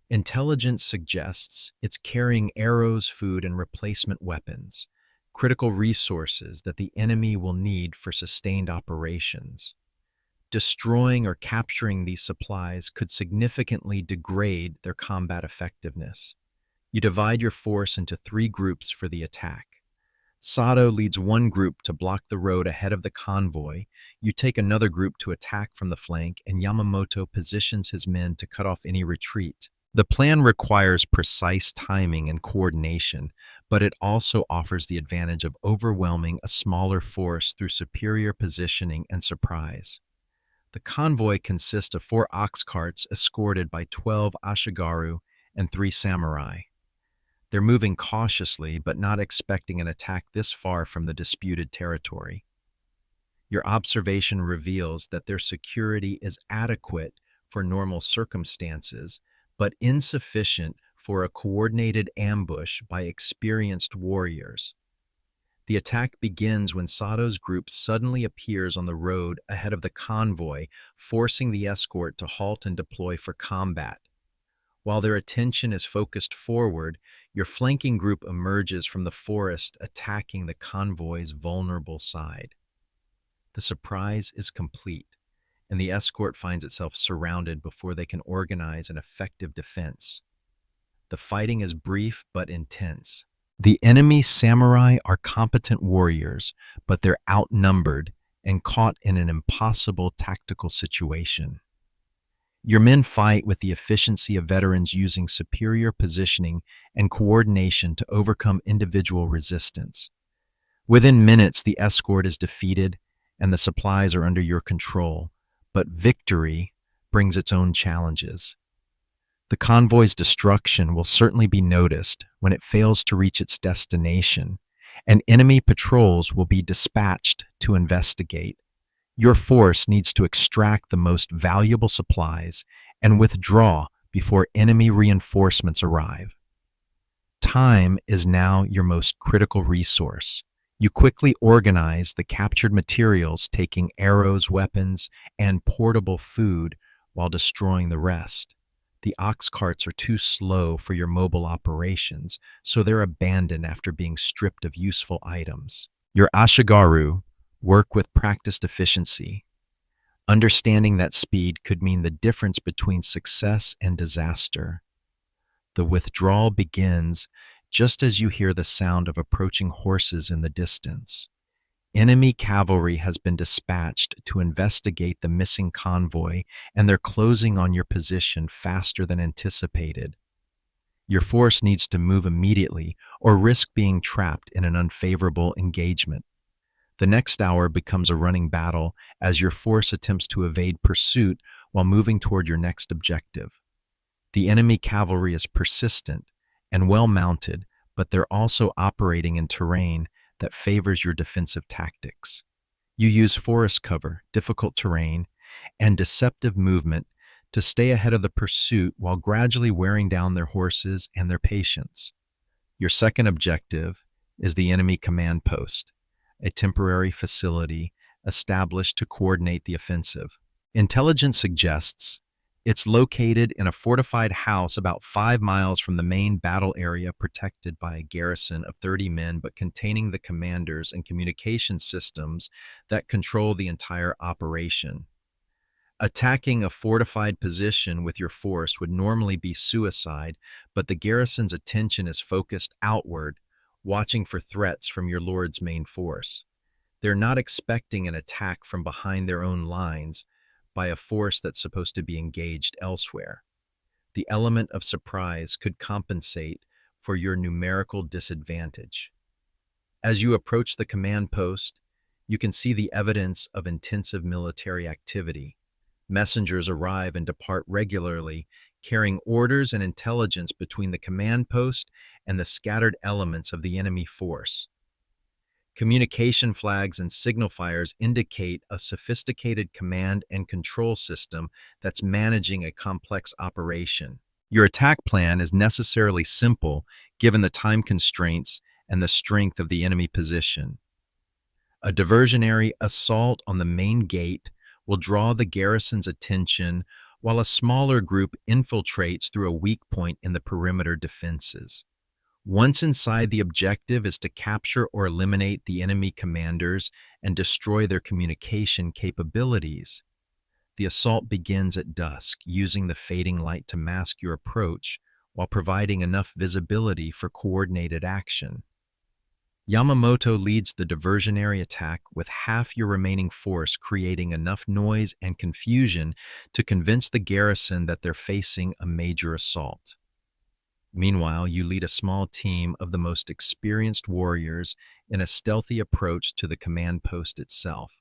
S1: Intelligence suggests it's carrying arrows, food, and replacement weapons, critical resources that the enemy will need for sustained operations. Destroying or capturing these supplies could significantly degrade their combat effectiveness. You divide your force into 3 groups for the attack. Sato leads one group to block the road ahead of the convoy, you take another group to attack from the flank, and Yamamoto positions his men to cut off any retreat. The plan requires precise timing and coordination, but it also offers the advantage of overwhelming a smaller force through superior positioning and surprise. The convoy consists of 4 ox carts escorted by 12 ashigaru and 3 samurai. They're moving cautiously, but not expecting an attack this far from the disputed territory. Your observation reveals that their security is adequate for normal circumstances, but insufficient for a coordinated ambush by experienced warriors. The attack begins when Sato's group suddenly appears on the road ahead of the convoy, forcing the escort to halt and deploy for combat. While their attention is focused forward, your flanking group emerges from the forest, attacking the convoy's vulnerable side. The surprise is complete, and the escort finds itself surrounded before they can organize an effective defense. The fighting is brief but intense. The enemy samurai are competent warriors, but they're outnumbered and caught in an impossible tactical situation. Your men fight with the efficiency of veterans using superior positioning and coordination to overcome individual resistance. Within minutes, the escort is defeated and the supplies are under your control, but victory brings its own challenges. The convoy's destruction will certainly be noticed when it fails to reach its destination, and enemy patrols will be dispatched to investigate. Your force needs to extract the most valuable supplies and withdraw before enemy reinforcements arrive. Time is now your most critical resource. You quickly organize the captured materials, taking arrows, weapons, and portable food while destroying the rest. The ox carts are too slow for your mobile operations, so they're abandoned after being stripped of useful items. Your ashigaru work with practiced efficiency. Understanding that speed could mean the difference between success and disaster. The withdrawal begins just as you hear the sound of approaching horses in the distance. Enemy cavalry has been dispatched to investigate the missing convoy, and they're closing on your position faster than anticipated. Your force needs to move immediately or risk being trapped in an unfavorable engagement. The next hour becomes a running battle as your force attempts to evade pursuit while moving toward your next objective. The enemy cavalry is persistent and well-mounted, but they're also operating in terrain that favors your defensive tactics. You use forest cover, difficult terrain, and deceptive movement to stay ahead of the pursuit while gradually wearing down their horses and their patience. Your second objective is the enemy command post, a temporary facility established to coordinate the offensive. Intelligence suggests it's located in a fortified house about 5 miles from the main battle area, protected by a garrison of 30 men, but containing the commanders and communication systems that control the entire operation. Attacking a fortified position with your force would normally be suicide, but the garrison's attention is focused outward, watching for threats from your lord's main force. They're not expecting an attack from behind their own lines by a force that's supposed to be engaged elsewhere. The element of surprise could compensate for your numerical disadvantage. As you approach the command post, you can see the evidence of intensive military activity. Messengers arrive and depart regularly, carrying orders and intelligence between the command post and the scattered elements of the enemy force. Communication flags and signal fires indicate a sophisticated command and control system that's managing a complex operation. Your attack plan is necessarily simple given the time constraints and the strength of the enemy position. A diversionary assault on the main gate will draw the garrison's attention, while a smaller group infiltrates through a weak point in the perimeter defenses. Once inside, the objective is to capture or eliminate the enemy commanders and destroy their communication capabilities. The assault begins at dusk, using the fading light to mask your approach while providing enough visibility for coordinated action. Yamamoto leads the diversionary attack with half your remaining force, creating enough noise and confusion to convince the garrison that they're facing a major assault. Meanwhile, you lead a small team of the most experienced warriors in a stealthy approach to the command post itself.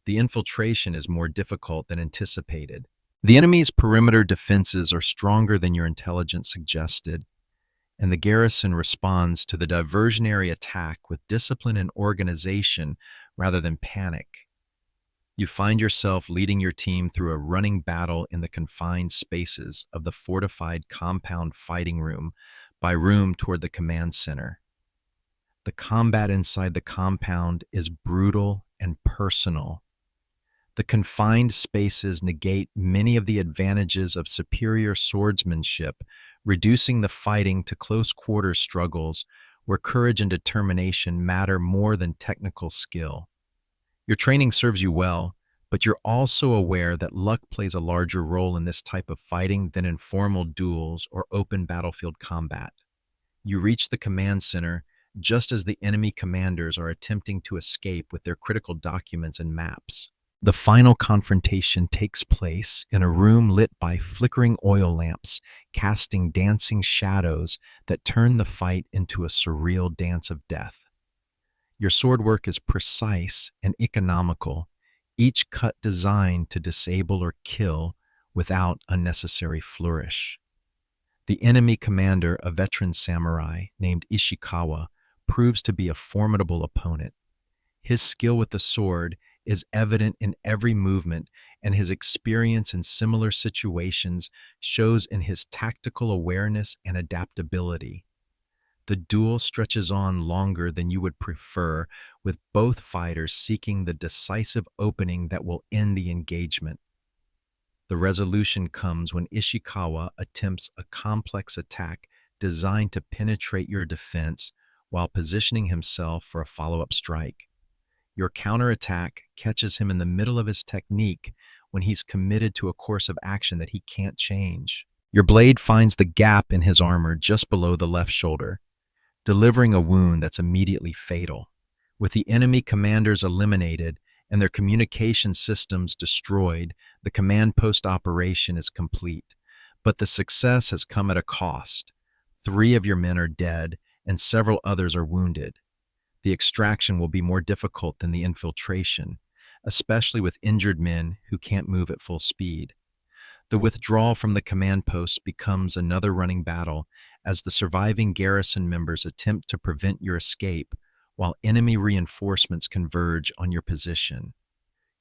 S1: The infiltration is more difficult than anticipated. The enemy's perimeter defenses are stronger than your intelligence suggested, and the garrison responds to the diversionary attack with discipline and organization rather than panic. You find yourself leading your team through a running battle in the confined spaces of the fortified compound, fighting room by room toward the command center. The combat inside the compound is brutal and personal. The confined spaces negate many of the advantages of superior swordsmanship, reducing the fighting to close-quarter struggles where courage and determination matter more than technical skill. Your training serves you well, But you're also aware that luck plays a larger role in this type of fighting than in formal duels or open battlefield combat. You reach the command center just as the enemy commanders are attempting to escape with their critical documents and maps. The final confrontation takes place in a room lit by flickering oil lamps, casting dancing shadows that turn the fight into a surreal dance of death. Your sword work is precise and economical, each cut designed to disable or kill without unnecessary flourish. The enemy commander, a veteran samurai named Ishikawa, proves to be a formidable opponent. His skill with the sword is evident in every movement, and his experience in similar situations shows in his tactical awareness and adaptability. The duel stretches on longer than you would prefer, with both fighters seeking the decisive opening that will end the engagement. The resolution comes when Ishikawa attempts a complex attack designed to penetrate your defense while positioning himself for a follow-up strike. Your counterattack catches him in the middle of his technique when he's committed to a course of action that he can't change. Your blade finds the gap in his armor just below the left shoulder, delivering a wound that's immediately fatal. With the enemy commanders eliminated and their communication systems destroyed, the command post operation is complete. But the success has come at a cost. 3 of your men are dead, and several others are wounded. The extraction will be more difficult than the infiltration, especially with injured men who can't move at full speed. The withdrawal from the command post becomes another running battle as the surviving garrison members attempt to prevent your escape while enemy reinforcements converge on your position.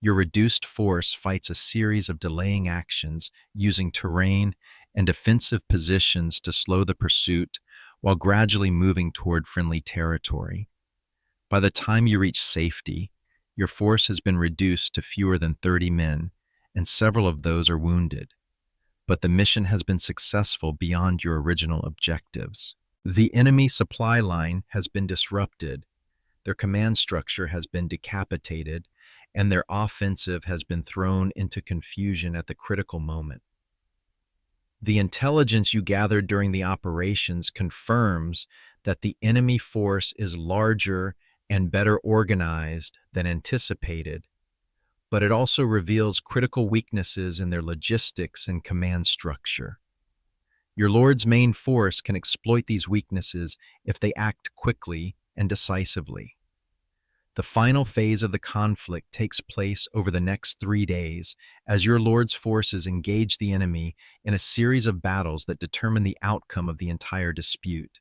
S1: Your reduced force fights a series of delaying actions using terrain and defensive positions to slow the pursuit while gradually moving toward friendly territory. By the time you reach safety, your force has been reduced to fewer than 30 men, and several of those are wounded. But the mission has been successful beyond your original objectives. The enemy supply line has been disrupted, their command structure has been decapitated, and their offensive has been thrown into confusion at the critical moment. The intelligence you gathered during the operations confirms that the enemy force is larger and better organized than anticipated, but it also reveals critical weaknesses in their logistics and command structure. Your lord's main force can exploit these weaknesses if they act quickly and decisively. The final phase of the conflict takes place over the next 3 days as your lord's forces engage the enemy in a series of battles that determine the outcome of the entire dispute.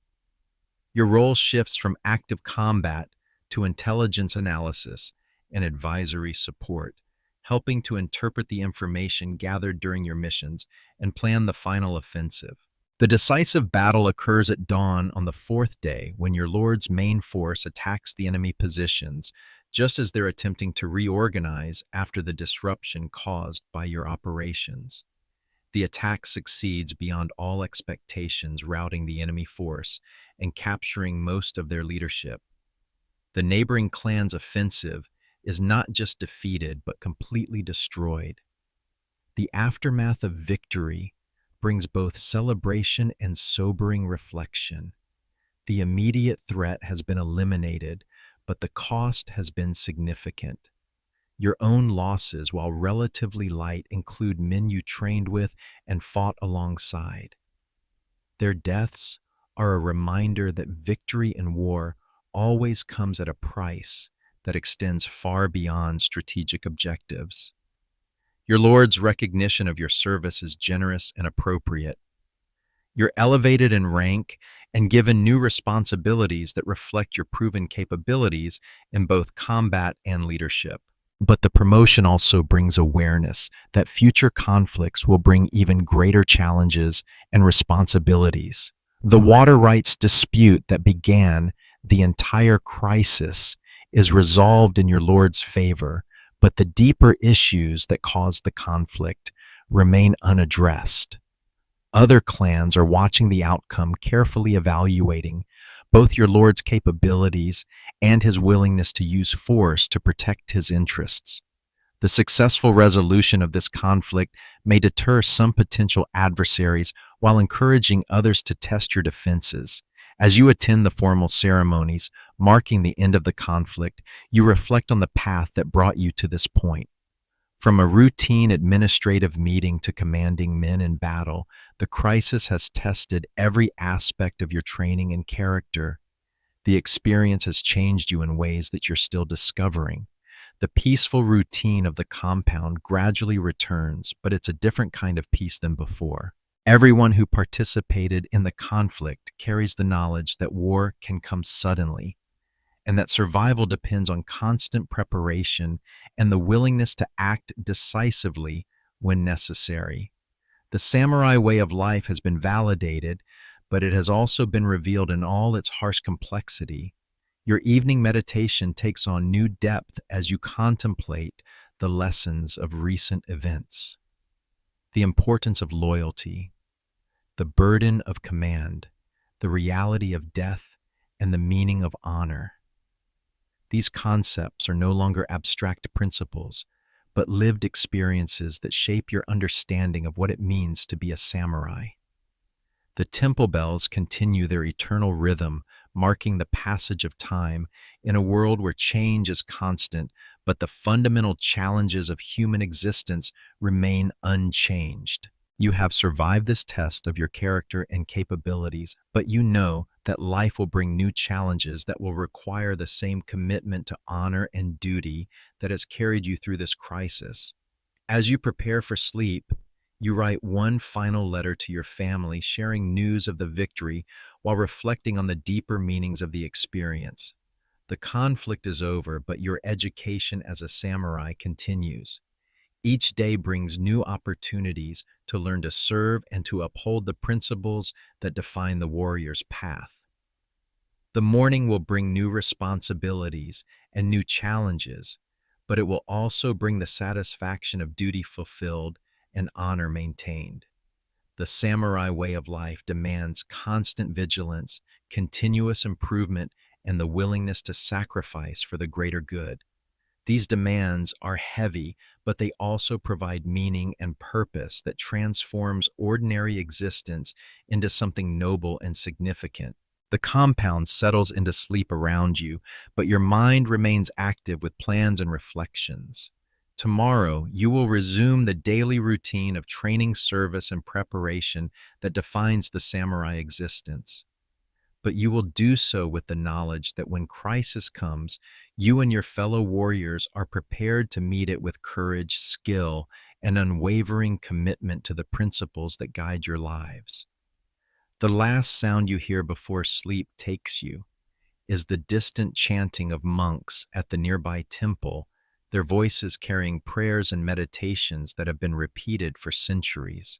S1: Your role shifts from active combat to intelligence analysis and advisory support, helping to interpret the information gathered during your missions and plan the final offensive. The decisive battle occurs at dawn on the 4th day when your lord's main force attacks the enemy positions, just as they're attempting to reorganize after the disruption caused by your operations. The attack succeeds beyond all expectations, routing the enemy force and capturing most of their leadership. The neighboring clan's offensive is not just defeated, but completely destroyed. The aftermath of victory brings both celebration and sobering reflection. The immediate threat has been eliminated, but the cost has been significant. Your own losses, while relatively light, include men you trained with and fought alongside. Their deaths are a reminder that victory in war always comes at a price that extends far beyond strategic objectives. Your lord's recognition of your service is generous and appropriate. You're elevated in rank and given new responsibilities that reflect your proven capabilities in both combat and leadership. But the promotion also brings awareness that future conflicts will bring even greater challenges and responsibilities. The water rights dispute that began the entire crisis is resolved in your lord's favor, but the deeper issues that caused the conflict remain unaddressed. Other clans are watching the outcome, carefully evaluating both your lord's capabilities and his willingness to use force to protect his interests. The successful resolution of this conflict may deter some potential adversaries while encouraging others to test your defenses. As you attend the formal ceremonies marking the end of the conflict, you reflect on the path that brought you to this point. From a routine administrative meeting to commanding men in battle, the crisis has tested every aspect of your training and character. The experience has changed you in ways that you're still discovering. The peaceful routine of the compound gradually returns, but it's a different kind of peace than before. Everyone who participated in the conflict carries the knowledge that war can come suddenly, and that survival depends on constant preparation and the willingness to act decisively when necessary. The samurai way of life has been validated, but it has also been revealed in all its harsh complexity. Your evening meditation takes on new depth as you contemplate the lessons of recent events. The importance of loyalty, the burden of command, the reality of death, and the meaning of honor. These concepts are no longer abstract principles, but lived experiences that shape your understanding of what it means to be a samurai. The temple bells continue their eternal rhythm, marking the passage of time in a world where change is constant, but the fundamental challenges of human existence remain unchanged. You have survived this test of your character and capabilities, but you know that life will bring new challenges that will require the same commitment to honor and duty that has carried you through this crisis. As you prepare for sleep, you write one final letter to your family, sharing news of the victory while reflecting on the deeper meanings of the experience. The conflict is over, but your education as a samurai continues. Each day brings new opportunities to learn to serve and to uphold the principles that define the warrior's path. The morning will bring new responsibilities and new challenges, but it will also bring the satisfaction of duty fulfilled and honor maintained. The samurai way of life demands constant vigilance, continuous improvement, and the willingness to sacrifice for the greater good. These demands are heavy, but they also provide meaning and purpose that transforms ordinary existence into something noble and significant. The compound settles into sleep around you, but your mind remains active with plans and reflections. Tomorrow, you will resume the daily routine of training, service, and preparation that defines the samurai existence. But you will do so with the knowledge that when crisis comes, you and your fellow warriors are prepared to meet it with courage, skill, and unwavering commitment to the principles that guide your lives. The last sound you hear before sleep takes you is the distant chanting of monks at the nearby temple, their voices carrying prayers and meditations that have been repeated for centuries.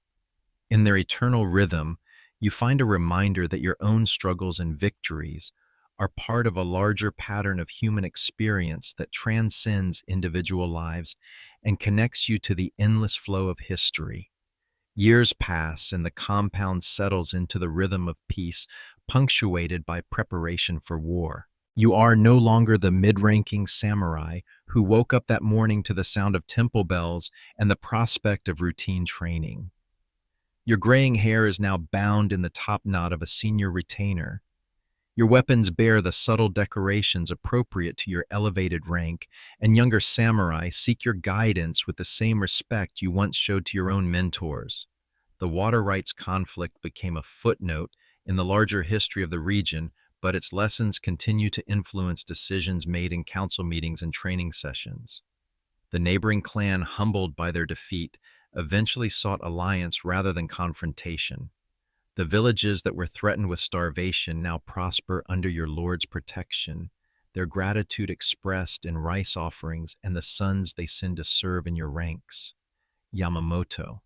S1: In their eternal rhythm, you find a reminder that your own struggles and victories are part of a larger pattern of human experience that transcends individual lives and connects you to the endless flow of history. Years pass and the compound settles into the rhythm of peace, punctuated by preparation for war. You are no longer the mid-ranking samurai who woke up that morning to the sound of temple bells and the prospect of routine training. Your graying hair is now bound in the top knot of a senior retainer. Your weapons bear the subtle decorations appropriate to your elevated rank, and younger samurai seek your guidance with the same respect you once showed to your own mentors. The water rights conflict became a footnote in the larger history of the region, but its lessons continue to influence decisions made in council meetings and training sessions. The neighboring clan, humbled by their defeat, eventually sought alliance rather than confrontation. The villages that were threatened with starvation now prosper under your lord's protection, their gratitude expressed in rice offerings and the sons they send to serve in your ranks. Yamamoto,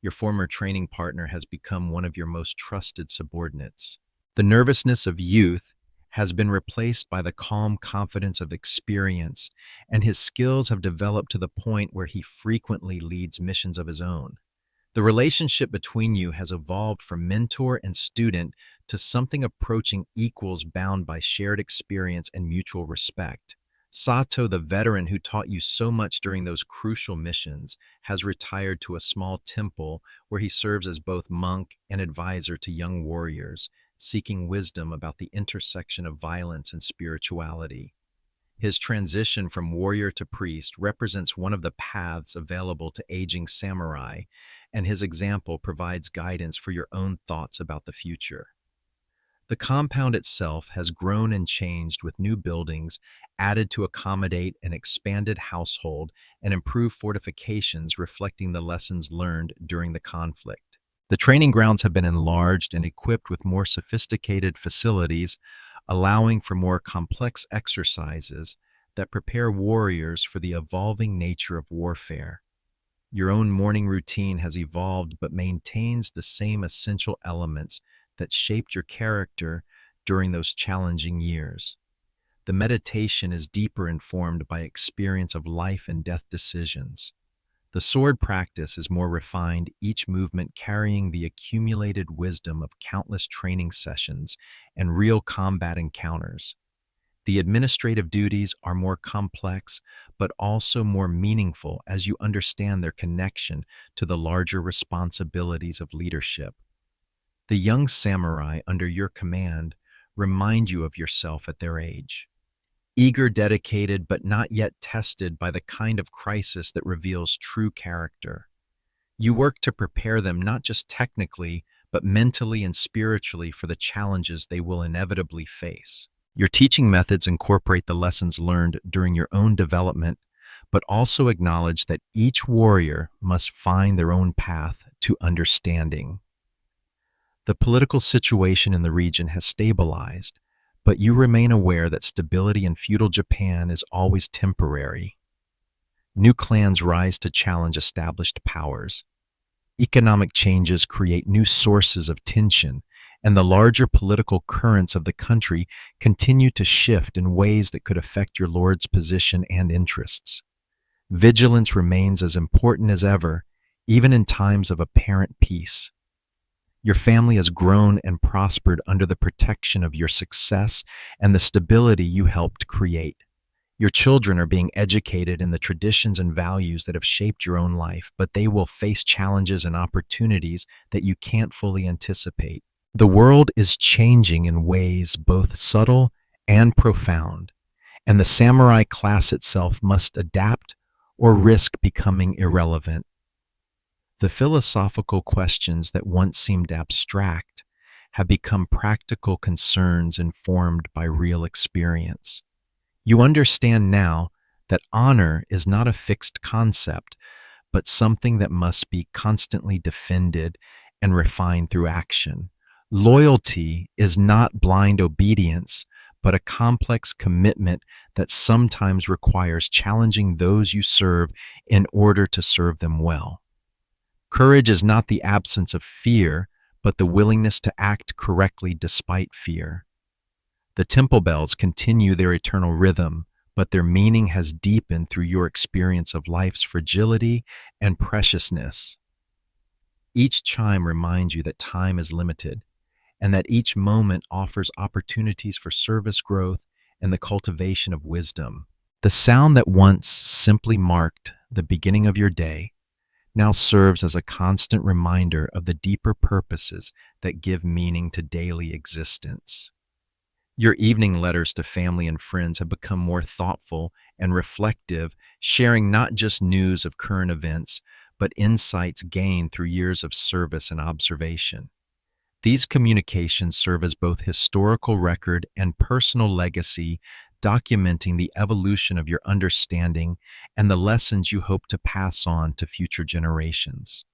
S1: your former training partner, has become one of your most trusted subordinates. The nervousness of youth has been replaced by the calm confidence of experience, and his skills have developed to the point where he frequently leads missions of his own. The relationship between you has evolved from mentor and student to something approaching equals bound by shared experience and mutual respect. Sato, the veteran who taught you so much during those crucial missions, has retired to a small temple where he serves as both monk and advisor to young warriors, seeking wisdom about the intersection of violence and spirituality. His transition from warrior to priest represents one of the paths available to aging samurai, and his example provides guidance for your own thoughts about the future. The compound itself has grown and changed with new buildings added to accommodate an expanded household and improved fortifications reflecting the lessons learned during the conflict. The training grounds have been enlarged and equipped with more sophisticated facilities, allowing for more complex exercises that prepare warriors for the evolving nature of warfare. Your own morning routine has evolved but maintains the same essential elements that shaped your character during those challenging years. The meditation is deeper informed by experience of life and death decisions. The sword practice is more refined, each movement carrying the accumulated wisdom of countless training sessions and real combat encounters. The administrative duties are more complex, but also more meaningful as you understand their connection to the larger responsibilities of leadership. The young samurai under your command remind you of yourself at their age. Eager, dedicated, but not yet tested by the kind of crisis that reveals true character. You work to prepare them not just technically, but mentally and spiritually for the challenges they will inevitably face. Your teaching methods incorporate the lessons learned during your own development, but also acknowledge that each warrior must find their own path to understanding. The political situation in the region has stabilized, but you remain aware that stability in feudal Japan is always temporary. New clans rise to challenge established powers. Economic changes create new sources of tension, and the larger political currents of the country continue to shift in ways that could affect your lord's position and interests. Vigilance remains as important as ever, even in times of apparent peace. Your family has grown and prospered under the protection of your success and the stability you helped create. Your children are being educated in the traditions and values that have shaped your own life, but they will face challenges and opportunities that you can't fully anticipate. The world is changing in ways both subtle and profound, and the samurai class itself must adapt or risk becoming irrelevant. The philosophical questions that once seemed abstract have become practical concerns informed by real experience. You understand now that honor is not a fixed concept, but something that must be constantly defended and refined through action. Loyalty is not blind obedience, but a complex commitment that sometimes requires challenging those you serve in order to serve them well. Courage is not the absence of fear, but the willingness to act correctly despite fear. The temple bells continue their eternal rhythm, but their meaning has deepened through your experience of life's fragility and preciousness. Each chime reminds you that time is limited, and that each moment offers opportunities for service growth and the cultivation of wisdom. The sound that once simply marked the beginning of your day now serves as a constant reminder of the deeper purposes that give meaning to daily existence. Your evening letters to family and friends have become more thoughtful and reflective, sharing not just news of current events, but insights gained through years of service and observation. These communications serve as both historical record and personal legacy, documenting the evolution of your understanding and the lessons you hope to pass on to future generations.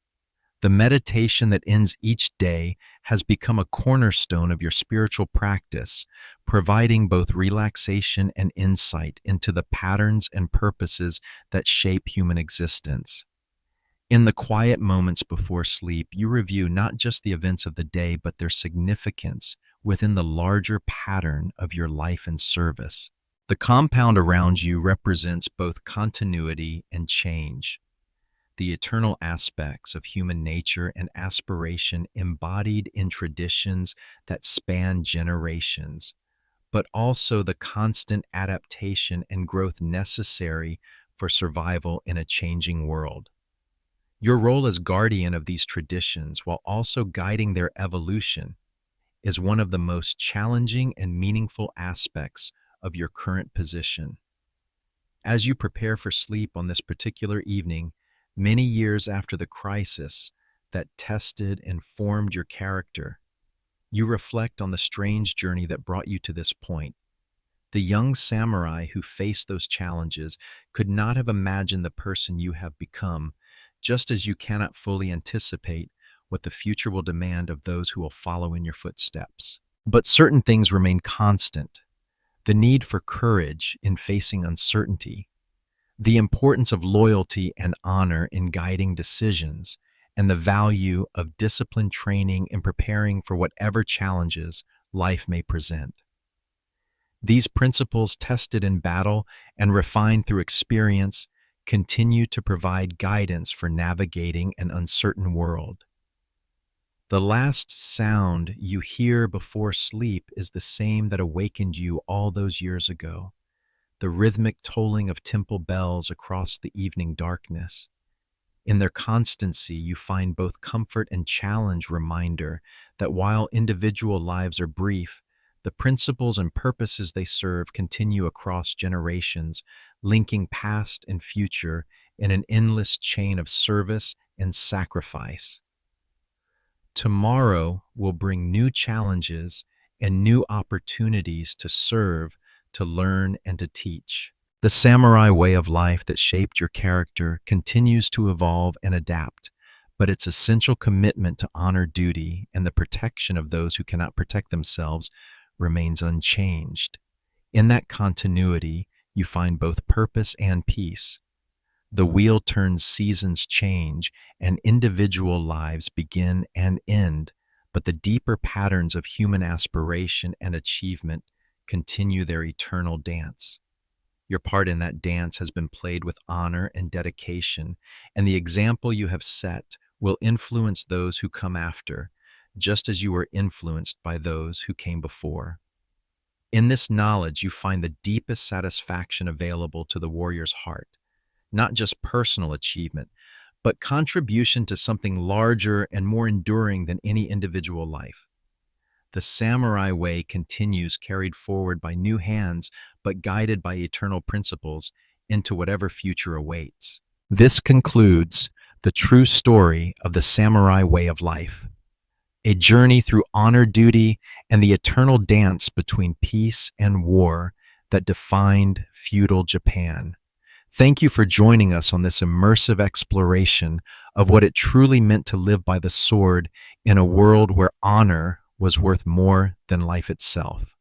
S1: The meditation that ends each day has become a cornerstone of your spiritual practice, providing both relaxation and insight into the patterns and purposes that shape human existence. In the quiet moments before sleep, you review not just the events of the day, but their significance within the larger pattern of your life and service. The compound around you represents both continuity and change, the eternal aspects of human nature and aspiration embodied in traditions that span generations, but also the constant adaptation and growth necessary for survival in a changing world. Your role as guardian of these traditions while also guiding their evolution is one of the most challenging and meaningful aspects of your current position. As you prepare for sleep on this particular evening, many years after the crisis that tested and formed your character, you reflect on the strange journey that brought you to this point. The young samurai who faced those challenges could not have imagined the person you have become, just as you cannot fully anticipate what the future will demand of those who will follow in your footsteps. But certain things remain constant. The need for courage in facing uncertainty, the importance of loyalty and honor in guiding decisions, and the value of disciplined training in preparing for whatever challenges life may present. These principles, tested in battle and refined through experience, continue to provide guidance for navigating an uncertain world. The last sound you hear before sleep is the same that awakened you all those years ago, the rhythmic tolling of temple bells across the evening darkness. In their constancy, you find both comfort and challenge, reminder that while individual lives are brief, the principles and purposes they serve continue across generations, linking past and future in an endless chain of service and sacrifice. Tomorrow will bring new challenges and new opportunities to serve, to learn, and to teach. The samurai way of life that shaped your character continues to evolve and adapt, but its essential commitment to honor duty and the protection of those who cannot protect themselves remains unchanged. In that continuity, you find both purpose and peace. The wheel turns, seasons change, and individual lives begin and end, but the deeper patterns of human aspiration and achievement continue their eternal dance. Your part in that dance has been played with honor and dedication, and the example you have set will influence those who come after, just as you were influenced by those who came before. In this knowledge, you find the deepest satisfaction available to the warrior's heart, not just personal achievement, but contribution to something larger and more enduring than any individual life. The samurai way continues, carried forward by new hands, but guided by eternal principles into whatever future awaits. This concludes the true story of the samurai way of life, a journey through honor, duty, and the eternal dance between peace and war that defined feudal Japan. Thank you for joining us on this immersive exploration of what it truly meant to live by the sword in a world where honor was worth more than life itself.